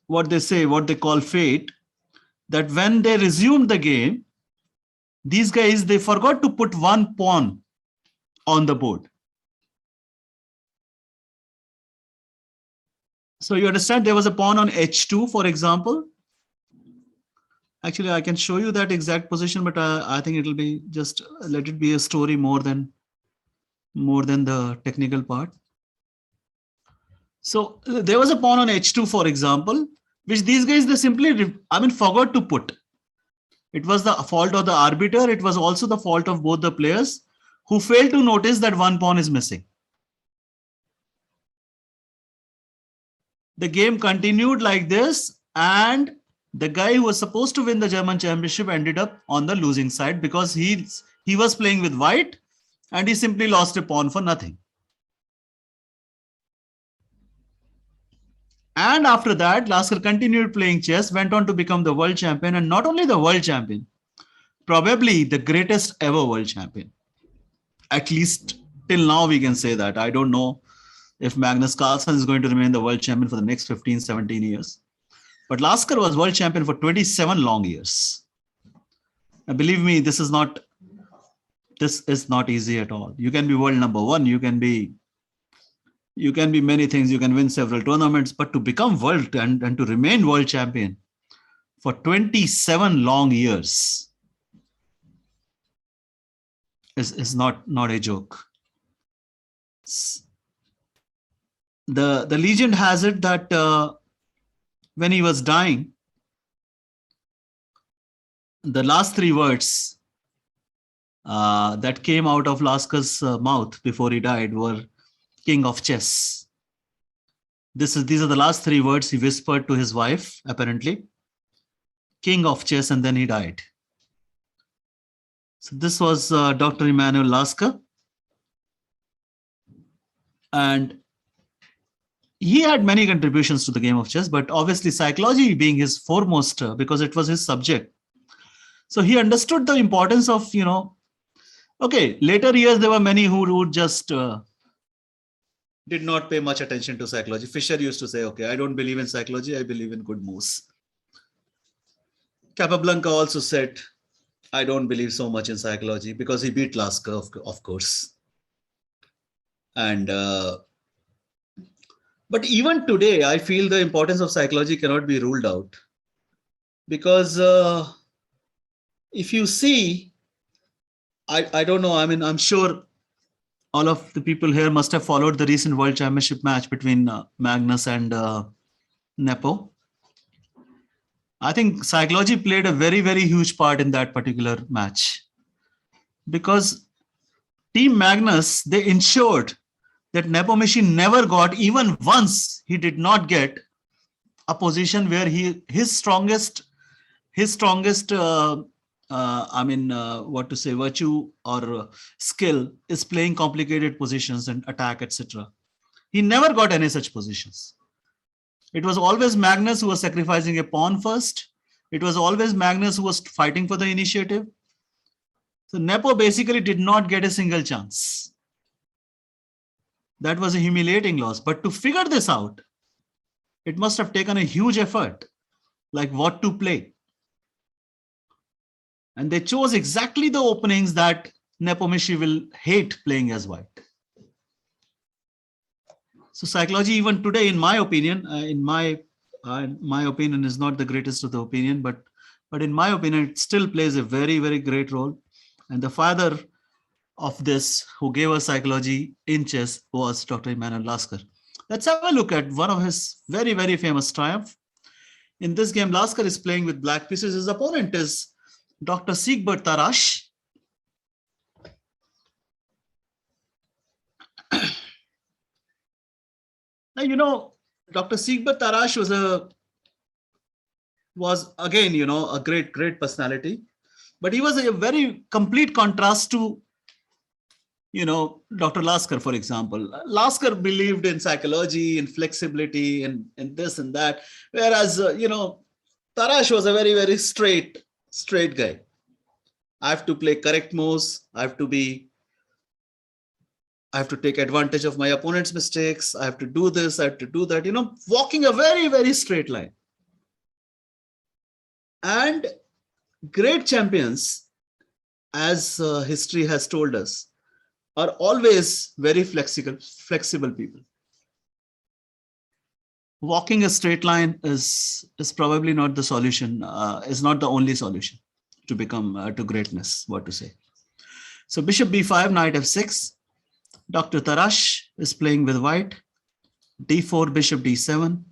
what they call fate, that when they resumed the game, these guys, they forgot to put one pawn on the board. So you understand, there was a pawn on h2, for example. Actually, I can show you that exact position, but I think it'll be just, let it be a story more than the technical part. So there was a pawn on h2, for example, which these guys, they simply, forgot to put. It was the fault of the arbiter. It was also the fault of both the players who failed to notice that one pawn is missing. The game continued like this, and the guy who was supposed to win the German championship ended up on the losing side because he was playing with white, and he simply lost a pawn for nothing. And after that, Lasker continued playing chess, went on to become the world champion, and not only the world champion, probably the greatest ever world champion. At least till now, we can say that. I don't know if Magnus Carlsen is going to remain the world champion for the next 15, 17 years. But Lasker was world champion for 27 long years. And believe me, this is not easy at all. You can be world number one. You can be many things. You can win several tournaments, but to become world and to remain world champion for 27 long years is not a joke. The legend has it that when he was dying, the last 3 words that came out of Lasker's mouth before he died were "King of Chess." These are the last 3 words he whispered to his wife, apparently. "King of Chess," and then he died. So this was Dr. Emanuel Lasker. And he had many contributions to the game of chess, but obviously psychology being his foremost, because it was his subject. So he understood the importance of, okay, later years, there were many who would just did not pay much attention to psychology. Fischer used to say, okay, I don't believe in psychology, I believe in good moves. Capablanca also said, I don't believe so much in psychology, because he beat Lasker, of course. And but even today, I feel the importance of psychology cannot be ruled out, because if you see, I don't know, I mean, I'm sure all of the people here must have followed the recent World Championship match between Magnus and Nepo. I think psychology played a very, very huge part in that particular match, because Team Magnus, they ensured that Nepomniachtchi never got, even once, he did not get a position where his strongest what to say, virtue or skill is playing complicated positions and attack, etc. He never got any such positions. It was always Magnus who was sacrificing a pawn first. It was always Magnus who was fighting for the initiative. So Nepo basically did not get a single chance. That was a humiliating loss. But to figure this out, it must have taken a huge effort, like what to play. And they chose exactly the openings that Nepomniachtchi will hate playing as white. So psychology, even today, in my opinion, my opinion is not the greatest of the opinion, but in my opinion, it still plays a very, very great role. And the father of this, who gave us psychology in chess, was Dr. Emanuel Lasker. Let's have a look at one of his very, very famous triumph. In this game, Lasker is playing with black pieces. His opponent is Dr. Siegbert Tarrasch. Now, Dr. Siegbert Tarrasch was again, a great, great personality, but he was a very complete contrast to, Dr. Lasker, for example. Lasker believed in psychology, in flexibility, and this and that, whereas, Tarrasch was a very, very straight guy. I have to play correct moves. I have to take advantage of my opponent's mistakes. I have to do this, I have to do that, walking a very, very straight line. And great champions, as history has told us, are always very flexible people. Walking a straight line is probably not the solution, is not the only solution to become to greatness, what to say. So bishop b5, knight f6. Dr. Tarrasch is playing with white. d4, bishop d7.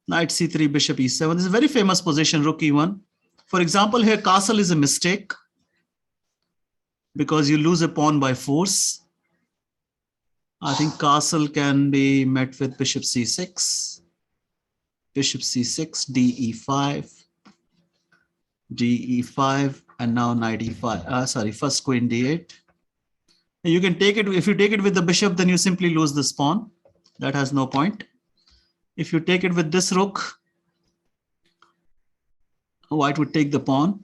Knight c3, bishop e7. This is a very famous position, rook e1. For example, here castle is a mistake, because you lose a pawn by force. I think castle can be met with bishop c6, bishop c6, de5, de5, and now knight e5. First queen d8. You can take it, if you take it with the bishop, then you simply lose this pawn. That has no point. If you take it with this rook, white would take the pawn.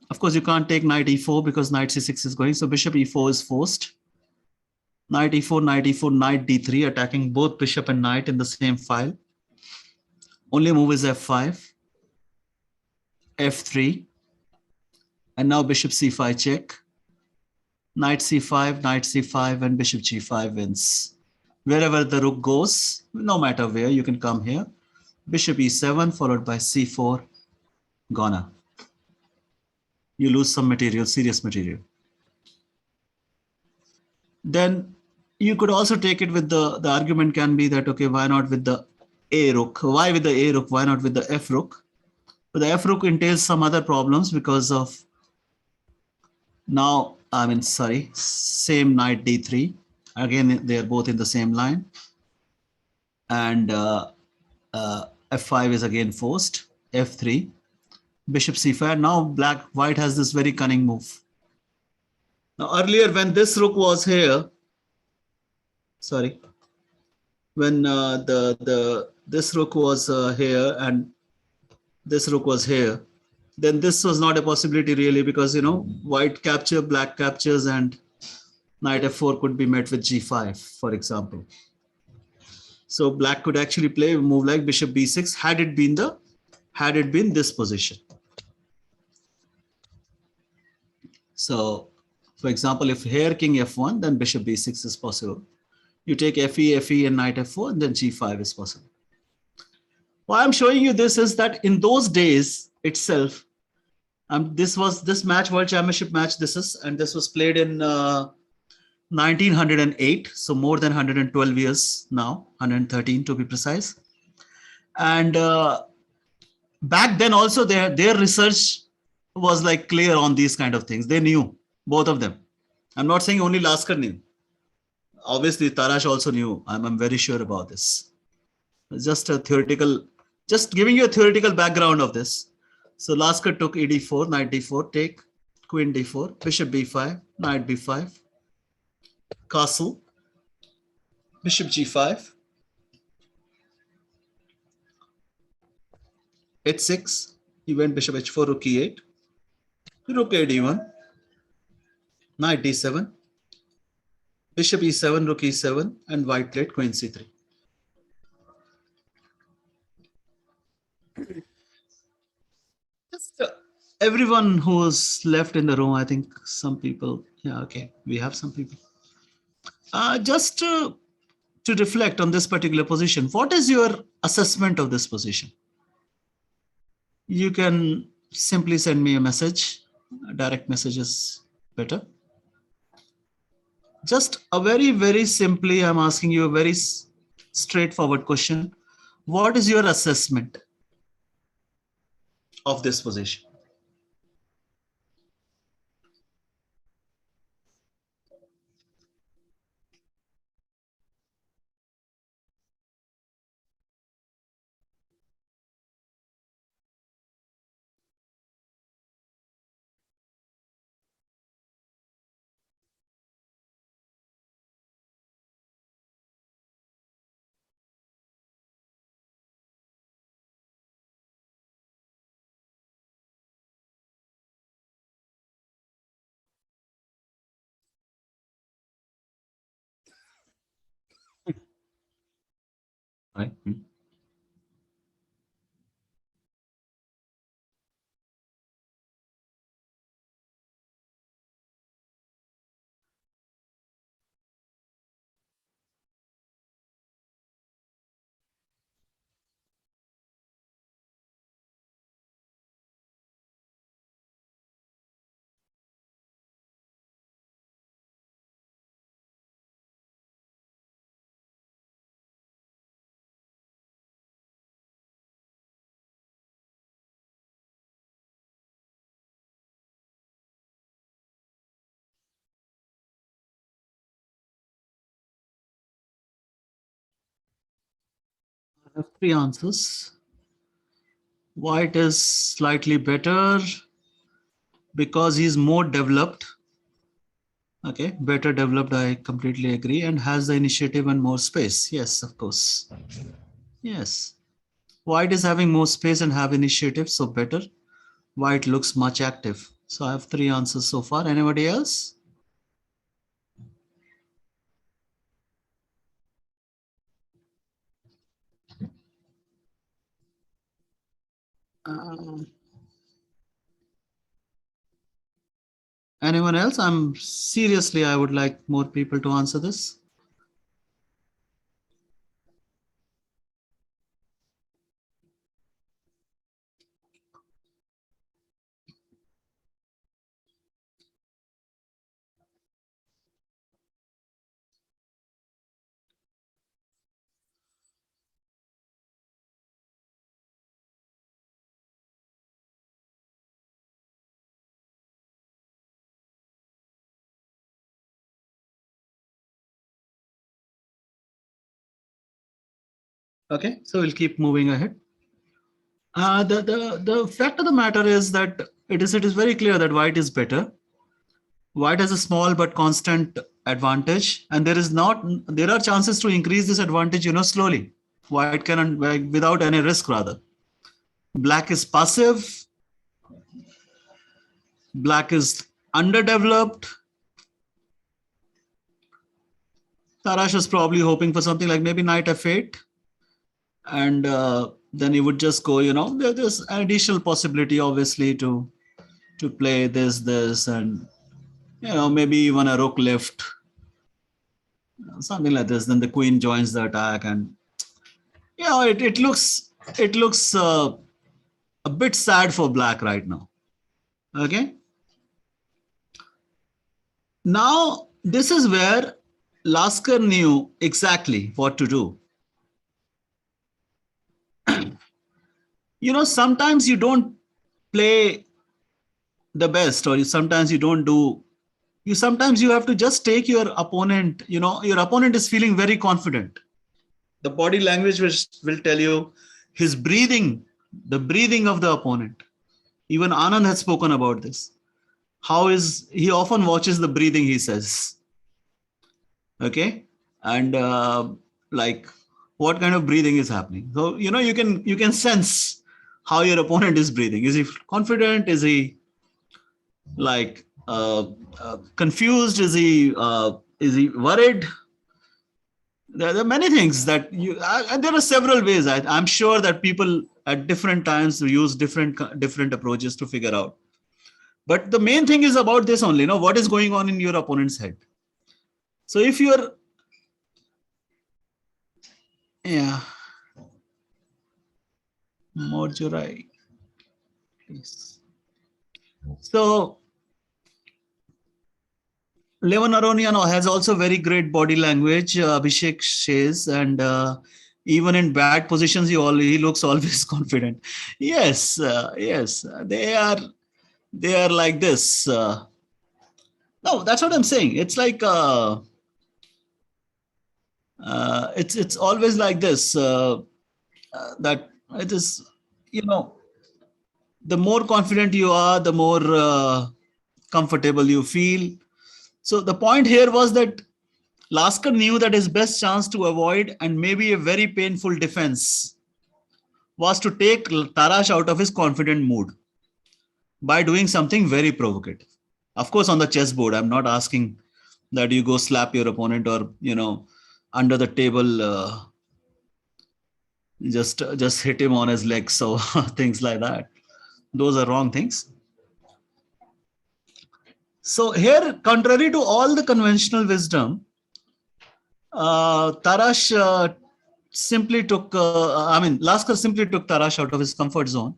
Of course, you can't take knight e4 because knight c6 is going. So bishop e4 is forced. Knight e4, knight e4, knight d3, attacking both bishop and knight in the same file. Only move is f5, f3, and now bishop c5 check. Knight c5, and bishop g5 wins. Wherever the rook goes, no matter where, you can come here. Bishop e7 followed by c4, gone. You lose some material, serious material. Then you could also take it with the argument can be that, okay, why not with the a rook? Why with the a rook? Why not with the f rook? But the f rook entails some other problems because of now, same knight d3. Again, they are both in the same line. And f5 is again forced, f3, bishop c5. Now white has this very cunning move. Now earlier when this rook was here, when this rook was here and this rook was here, then this was not a possibility really, because white capture, black captures, and knight f4 could be met with g5, for example. So black could actually play a move like bishop b6 had it been this position. So for example, if here king f1, then bishop b6 is possible. You take fe, and knight f4, and then g5 is possible. Why I'm showing you this is that in those days itself, this match, World Championship match, this was played in 1908, so more than 112 years now, 113 to be precise. And back then also their research was like clear on these kind of things. They knew, both of them. I'm not saying only Laskar knew. Obviously, Tarash also knew. I'm very sure about this. It's just giving you a theoretical background of this. So Laskar took ed4, knight d4, take, queen d4, bishop b5, knight b5, castle, bishop g5, h6, he went bishop h4, rook e8, rook a d1, knight d7, bishop e7, rook e7, and white played queen c3. Just everyone who's left in the room, I think some people, yeah, okay, we have some people. Just to reflect on this particular position, what is your assessment of this position? You can simply send me a message. A direct message is better. Just a very, very simply, I'm asking you a very straightforward question. What is your assessment of this position? Right. I have three answers. White is slightly better because he's more developed. Okay, better developed, I completely agree, and has the initiative and more space. Yes, of course. Yes. White is having more space and have initiative, so better. White looks much active. So I have three answers so far. Anybody else? Anyone else? I would like more people to answer this. Okay, so we'll keep moving ahead. The fact of the matter is that it is very clear that white is better. White has a small but constant advantage, and there are chances to increase this advantage, slowly. White can, without any risk rather. Black is passive. Black is underdeveloped. Tarash is probably hoping for something like maybe knight f8. And then he would just go, there's an additional possibility, obviously, to play this, and, maybe even a rook left, something like this. Then the queen joins the attack, and, it looks a bit sad for black right now. Okay. Now, this is where Lasker knew exactly what to do. Sometimes you don't play the best, or sometimes you don't do, sometimes you have to just take your opponent, your opponent is feeling very confident. The body language will tell you his breathing, the breathing of the opponent. Even Anand has spoken about this. He often watches the breathing, he says. Okay. And like what kind of breathing is happening. So, you can sense how your opponent is breathing. Is he confident? Is he like confused? Is he worried? There are many things that and there are several ways. I'm sure that people at different times use different approaches to figure out. But the main thing is about this only, what is going on in your opponent's head. So if you're, Morjurai, please. So Levon Aronian has also very great body language. Abhishek says, and even in bad positions, he looks always confident. Yes, yes, they are like this. No, that's what I'm saying. It's like it's always like this. That it is, the more confident you are, the more comfortable you feel. So the point here was that Lasker knew that his best chance to avoid and maybe a very painful defense was to take Tarash out of his confident mood by doing something very provocative. Of course, on the chessboard, I'm not asking that you go slap your opponent or, under the table, just hit him on his legs. So things like that. Those are wrong things. So here, contrary to all the conventional wisdom, Tarash simply took, Lasker simply took Tarash out of his comfort zone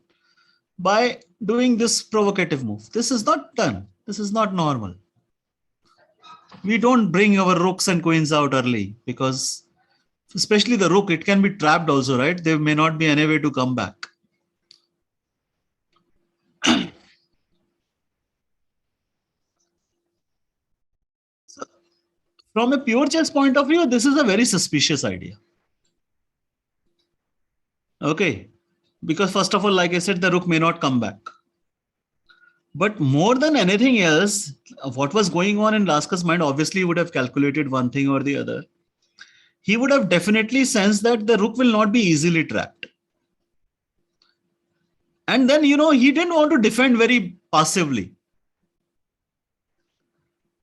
by doing this provocative move. This is not done. This is not normal. We don't bring our rooks and queens out early because, especially the rook, it can be trapped also, right? There may not be any way to come back. So, from a pure chess point of view, this is a very suspicious idea. Okay. Because first of all, like I said, the rook may not come back. But more than anything else, what was going on in Lasker's mind, obviously he would have calculated one thing or the other. He would have definitely sensed that the rook will not be easily trapped. And then, he didn't want to defend very passively.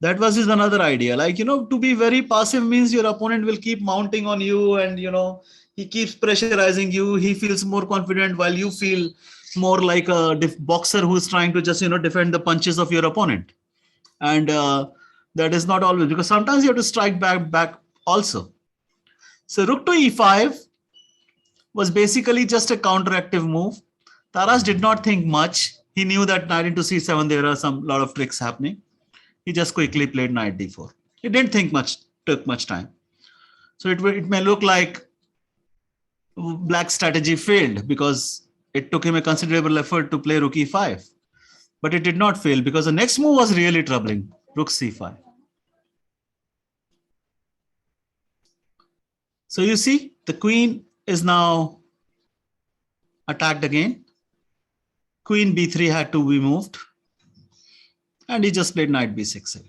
That was his another idea. Like, to be very passive means your opponent will keep mounting on you and, he keeps pressurizing you. He feels more confident while you feel more like a boxer who's trying to just, defend the punches of your opponent. And that is not always, because sometimes you have to strike back also. So rook to e5 was basically just a counteractive move. Tarash did not think much. He knew that knight into c7, there are lot of tricks happening. He just quickly played knight d4. He didn't think much, took much time. So it may look like black strategy failed because it took him a considerable effort to play rook e5. But it did not fail because the next move was really troubling, rook c5. So you see, the queen is now attacked again. Queen b3 had to be moved. And he just played knight b6.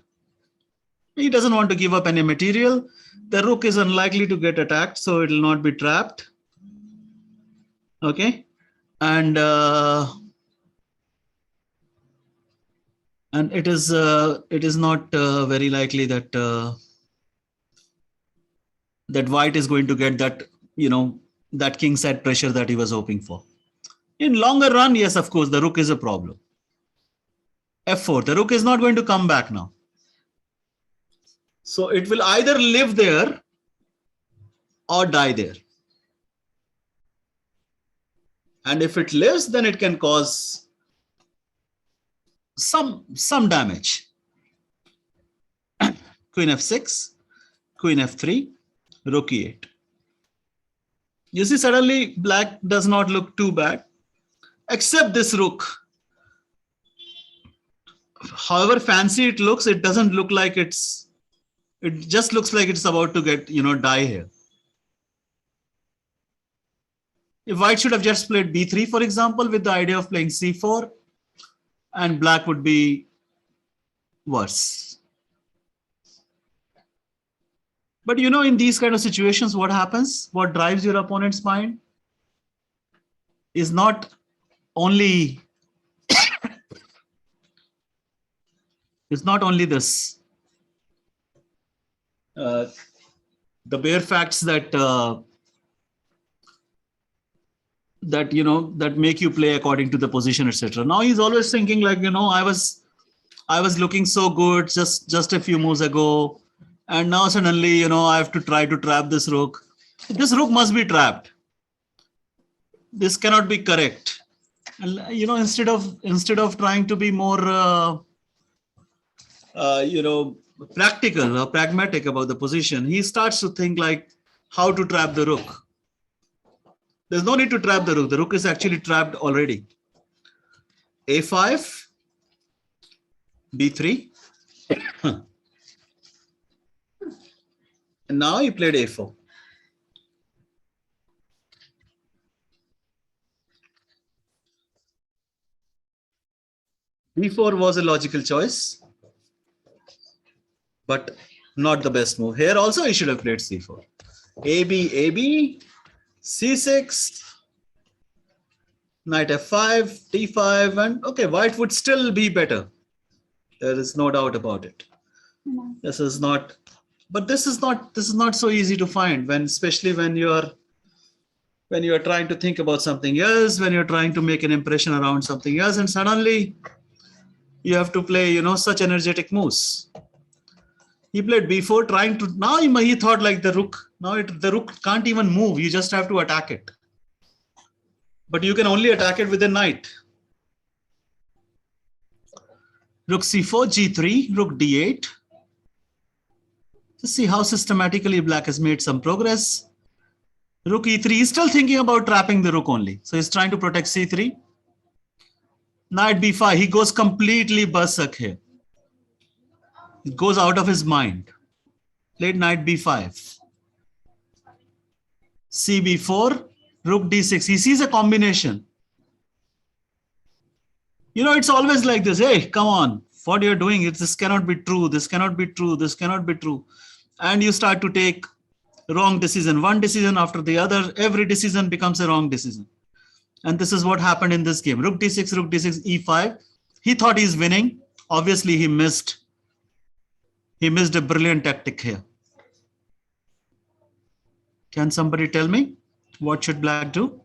He doesn't want to give up any material. The rook is unlikely to get attacked, so it will not be trapped. Okay. And And it is not very likely that that white is going to get that, that king side pressure that he was hoping for. In longer run, yes, of course, the rook is a problem. F4, the rook is not going to come back now. So it will either live there or die there. And if it lives, then it can cause some damage. Queen f6, queen f3, rook e8. You see, suddenly black does not look too bad, except this rook. However fancy it looks, it doesn't look like it just looks like it's about to get, die here. If white should have just played b3, for example, with the idea of playing c4, and black would be worse. But in these kind of situations, what happens, what drives your opponent's mind is not only this, the bare facts that that make you play according to the position, etc. Now he's always thinking like, I was looking so good just a few moves ago, and now suddenly, I have to try to trap this rook. This rook must be trapped. This cannot be correct. And instead of trying to be more practical or pragmatic about the position, he starts to think like how to trap the rook. There's no need to trap the rook. The rook is actually trapped already. A5, B3. And now he played A4. B4 was a logical choice, but not the best move. Here also he should have played C4. AB, AB, C6, knight F5, D5, and okay, white would still be better. There is no doubt about it. This is not so easy to find, especially when you are trying to think about something else, when you're trying to make an impression around something else, and suddenly you have to play, such energetic moves. He played b4, trying to, now he thought like the rook. Now the rook can't even move. You just have to attack it. But you can only attack it with a knight. Rook c4, g3, rook d8. Just see how systematically black has made some progress. Rook e3, he's still thinking about trapping the rook only. So he's trying to protect c3. Knight b5, he goes completely berserk here. He goes out of his mind. Played knight b5. cb4, rook d6. He sees a combination. It's always like this. Hey, come on. What you're doing, this cannot be true. This cannot be true. This cannot be true. And you start to take wrong decision. One decision after the other. Every decision becomes a wrong decision. And this is what happened in this game. Rook d6, e5. He thought he's winning. Obviously, he missed. He missed a brilliant tactic here. Can somebody tell me what should black do?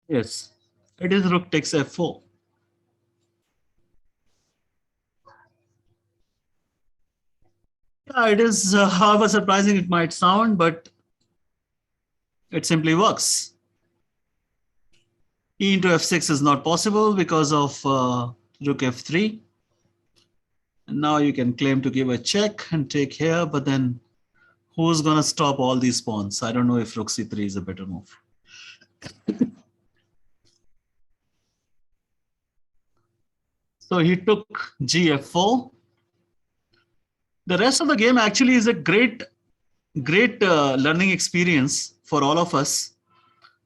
Yes, it is rook takes f4. Yeah, it is, however surprising it might sound, but it simply works. E into f6 is not possible because of rook f3. And now you can claim to give a check and take here, but then who's going to stop all these pawns? I don't know if rook c3 is a better move. So he took gf4. The rest of the game actually is a great great learning experience for all of us,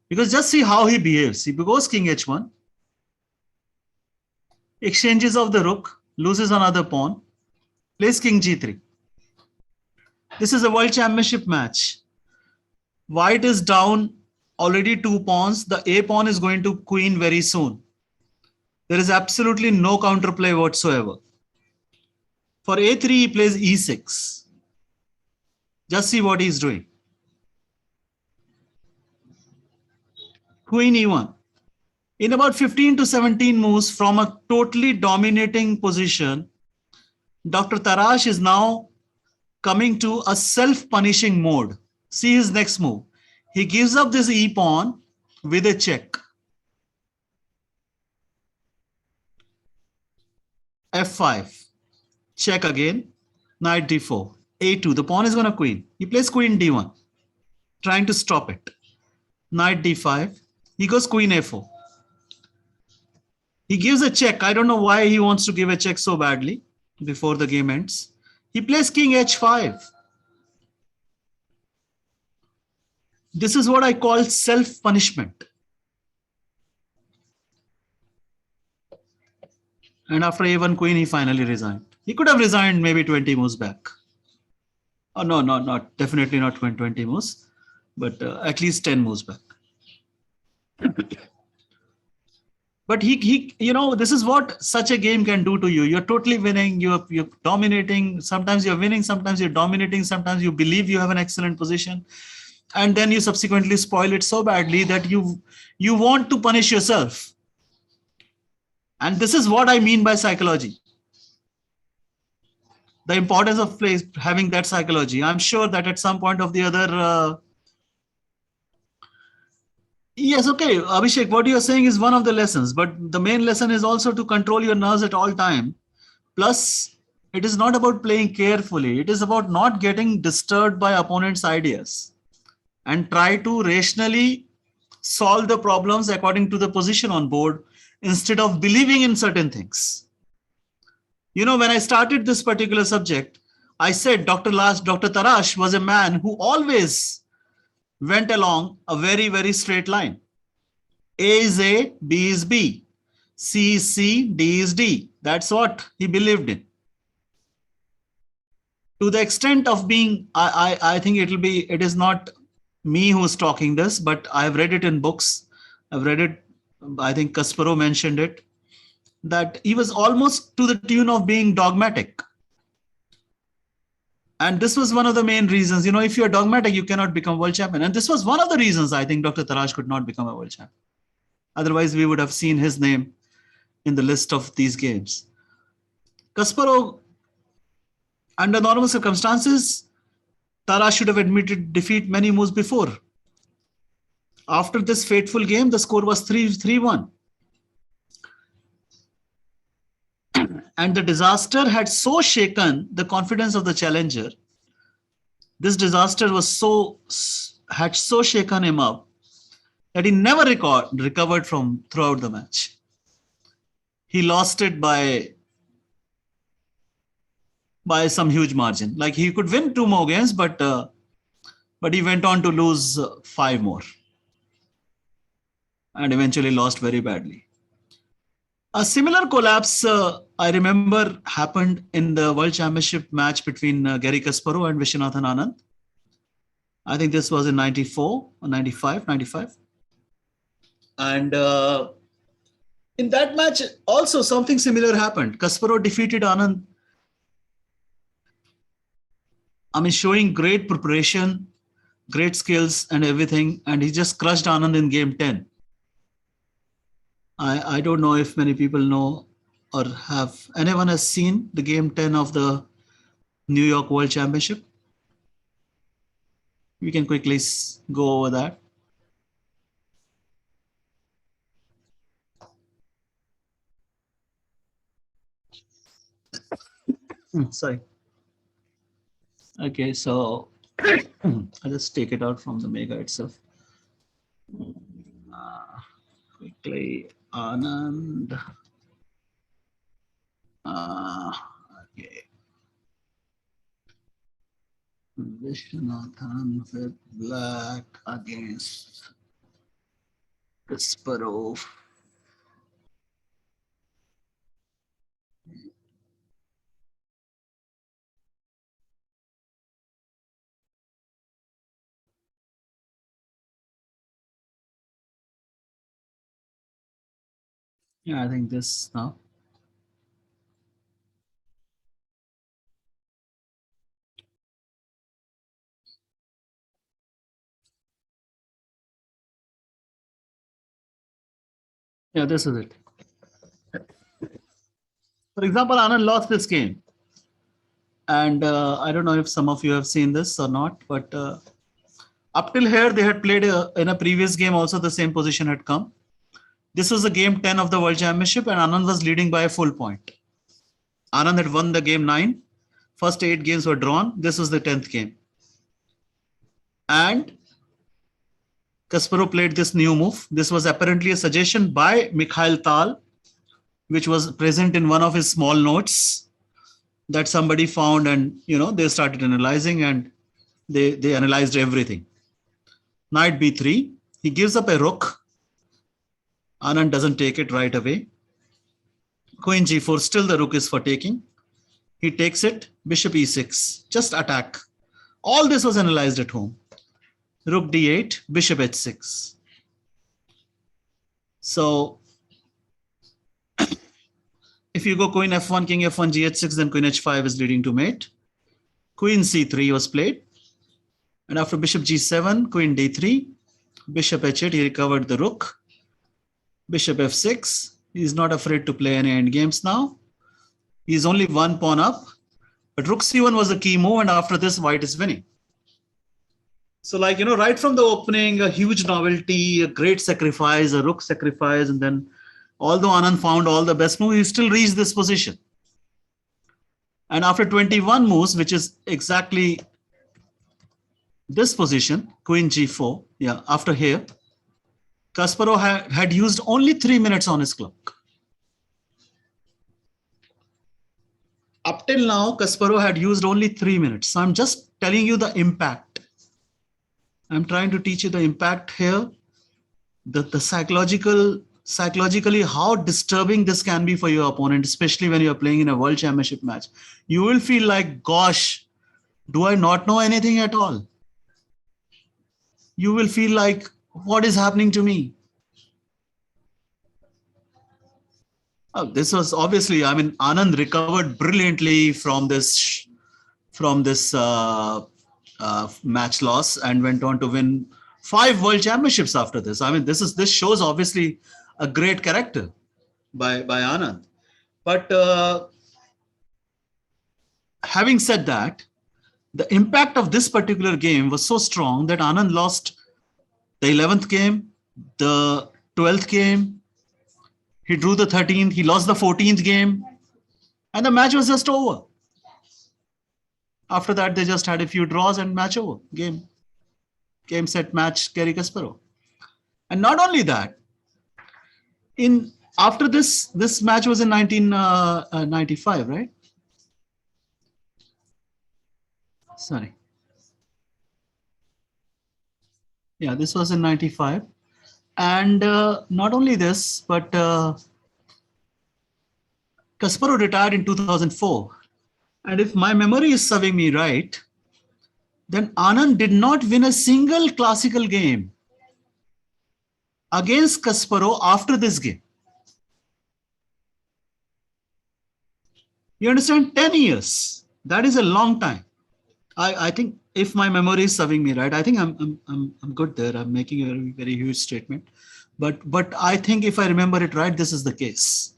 because just see how he behaves. He goes king h1, exchanges of the rook, loses another pawn, plays king g3. This is a world championship match. White is down already 2 pawns. The a pawn is going to queen very soon. There is absolutely no counterplay whatsoever. For a3, he plays e6. Just see what he's doing. Queen e1. In about 15 to 17 moves from a totally dominating position, Dr. Tarash is now coming to a self-punishing mode. See his next move. He gives up this e-pawn with a check. f5. Check again. Knight d4. a2. The pawn is going to queen. He plays queen d1, trying to stop it. Knight d5. He goes queen a4. He gives a check. I don't know why he wants to give a check so badly before the game ends. He plays king h5. This is what I call self-punishment. And after a1 queen, he finally resigned. He could have resigned maybe 20 moves back. Oh, no, not definitely not 20 moves, but at least 10 moves back. But he, you know, this is what such a game can do to you. You're totally winning. You're dominating. Sometimes you're winning. Sometimes you're dominating. Sometimes you believe you have an excellent position, and then you subsequently spoil it so badly that you want to punish yourself. And this is what I mean by psychology. The importance of having that psychology. I'm sure that at some point of the other. Yes, okay, Abhishek, what you're saying is one of the lessons, but the main lesson is also to control your nerves at all time. Plus, it is not about playing carefully. It is about not getting disturbed by opponents' ideas and try to rationally solve the problems according to the position on board instead of believing in certain things. You know, when I started this particular subject, I said Dr. Tarash was a man who always went along a very, very straight line. A is A, B is B, C is C, D is D. That's what he believed in. To the extent of being, I think it is not me who's talking this, but I've read it in books. I've read it, I think Kasparov mentioned it, that he was almost to the tune of being dogmatic. And this was one of the main reasons, you know, if you're dogmatic, you cannot become world champion. And this was one of the reasons I think Dr. Tarash could not become a world champion. Otherwise, we would have seen his name in the list of these games. Kasparov, under normal circumstances, Tarash should have admitted defeat many moves before. After this fateful game, the score was 3-1. And the disaster had so shaken the confidence of the challenger. This disaster had so shaken him up that he never recovered from throughout the match. He lost it by some huge margin. Like he could win 2 more games, but he went on to lose 5 more and eventually lost very badly. A similar collapse, I remember, happened in the World Championship match between Garry Kasparov and Viswanathan Anand. I think this was in 94 or 95. And in that match, also something similar happened. Kasparov defeated Anand. I mean, showing great preparation, great skills and everything. And he just crushed Anand in game 10. I don't know if many people know or anyone has seen the game 10 of the New York World Championship. We can quickly go over that. Sorry. Okay, so I'll just take it out from the Mega itself. Quickly, Anand. Okay. Vishwanathan with black against Kasparov. Yeah, I think this now. Yeah, this is it. For example, Anand lost this game. And I don't know if some of you have seen this or not, but up till here, they had played in a previous game also the same position had come. This was the game 10 of the World Championship, and Anand was leading by a full point. Anand had won the game 9. First 8 games were drawn. This was the 10th game. And Kasparov played this new move. This was apparently a suggestion by Mikhail Tal, which was present in one of his small notes that somebody found, and they started analyzing, and they analyzed everything. Knight b3. He gives up a rook. Anand doesn't take it right away. Queen g4. Still the rook is for taking. He takes it. Bishop e6. Just attack. All this was analyzed at home. Rook d8. Bishop h6. So if you go queen f1, king f1, gh6, then queen h5 is leading to mate. Queen c3 was played. And after bishop g7, queen d3, bishop h8, he recovered the rook. Bishop f6. He's not afraid to play any endgames now. He's only one pawn up. But rook c1 was the key move, and after this, white is winning. So right from the opening, a huge novelty, a great sacrifice, a rook sacrifice, and then although Anand found all the best moves, he still reached this position. And after 21 moves, which is exactly this position, queen g4, after here, Kasparov had used only 3 minutes on his clock. Up till now, Kasparov had used only 3 minutes. So I'm just telling you the impact. I'm trying to teach you the impact here, the psychologically how disturbing this can be for your opponent, especially when you're playing in a world championship match. You will feel like, gosh, do I not know anything at all? You will feel like, what is happening to me? Oh, this was obviously, Anand recovered brilliantly from this match loss and went on to win 5 world championships after this. This shows obviously a great character by Anand. But having said that, the impact of this particular game was so strong that Anand lost the 11th game, the 12th game, he drew the 13th, he lost the 14th game, and the match was just over. After that, they just had a few draws and match over. Game, set, match, Garry Kasparov. And not only that, after this match was in 1995, right? Sorry. Yeah, this was in 95. And not only this, but Kasparov retired in 2004. And if my memory is serving me right, then Anand did not win a single classical game against Kasparov after this game. You understand? 10 years. That is a long time. I think if my memory is serving me right, I think I'm good there. I'm making a very, very huge statement. But I think if I remember it right, this is the case.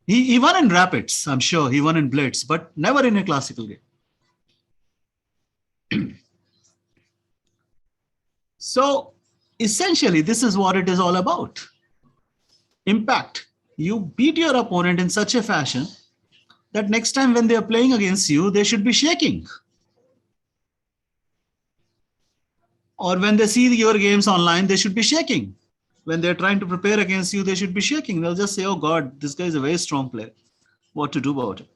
He won in rapids, I'm sure. He won in blitz, but never in a classical game. So essentially, this is what it is all about. Impact. You beat your opponent in such a fashion that next time when they are playing against you, they should be shaking. Or when they see your games online, they should be shaking. When they're trying to prepare against you, they should be shaking. They'll just say, oh God, this guy is a very strong player. What to do about it?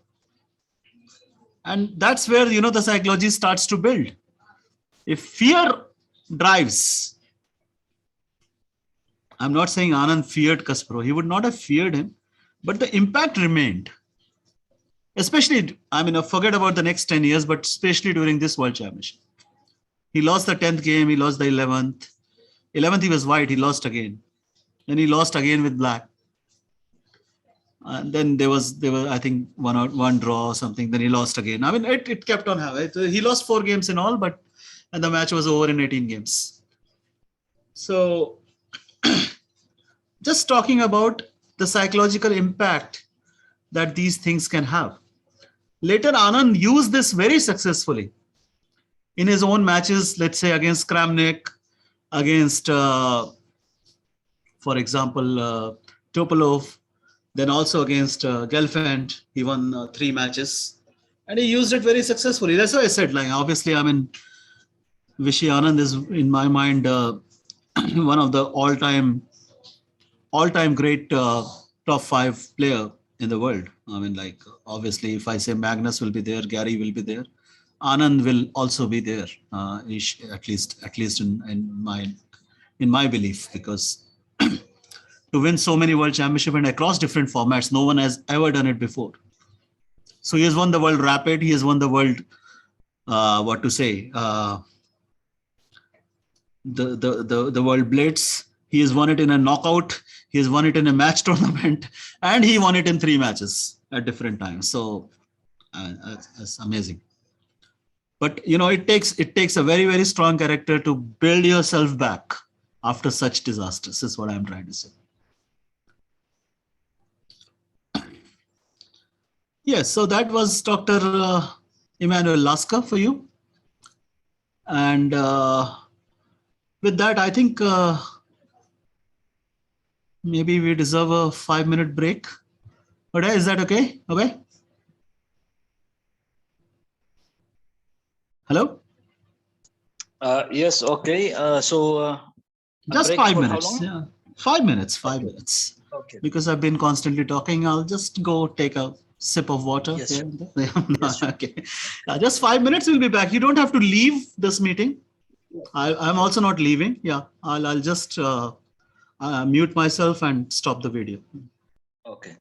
And that's where, the psychology starts to build. If fear drives, I'm not saying Anand feared Kasparov. He would not have feared him, but the impact remained. Especially, forget about the next 10 years, but especially during this World Championship. He lost the 10th game, he lost the 11th. 11th, he was white, he lost again. Then he lost again with black. And then there was I think one draw or something. Then he lost again. It kept on happening. He lost 4 games in all, and the match was over in 18 games. So just talking about the psychological impact that these things can have. Later, Anand used this very successfully in his own matches, let's say against Kramnik, against, for example, Topalov, then also against Gelfand. He won 3 matches and he used it very successfully. That's why I said, obviously, Vishy Anand is, in my mind, one of the all-time great top 5 player in the world. Obviously, if I say Magnus will be there, Gary will be there, Anand will also be there, at least in my belief, because to win so many world championships and across different formats, no one has ever done it before. So he has won the world rapid, he has won the world, the world blitz. He has won it in a knockout. He has won it in a match tournament, and he won it in 3 matches at different times. So that's amazing. But it takes a very, very strong character to build yourself back after such disasters. Is what I'm trying to say. Yes, so that was Dr. Emmanuel Lasker for you, and with that, I think maybe we deserve a 5-minute break. But is that okay? Okay. Hello?
Yes, okay.
Just 5 minutes. Yeah. 5 minutes. 5 minutes.
Okay.
Because I've been constantly talking, I'll just go take a sip of water.
Yes, sure.
Yes, sure. Okay. Just 5 minutes, we'll be back. You don't have to leave this meeting. I'm also not leaving. Yeah, I'll just mute myself and stop the video.
Okay.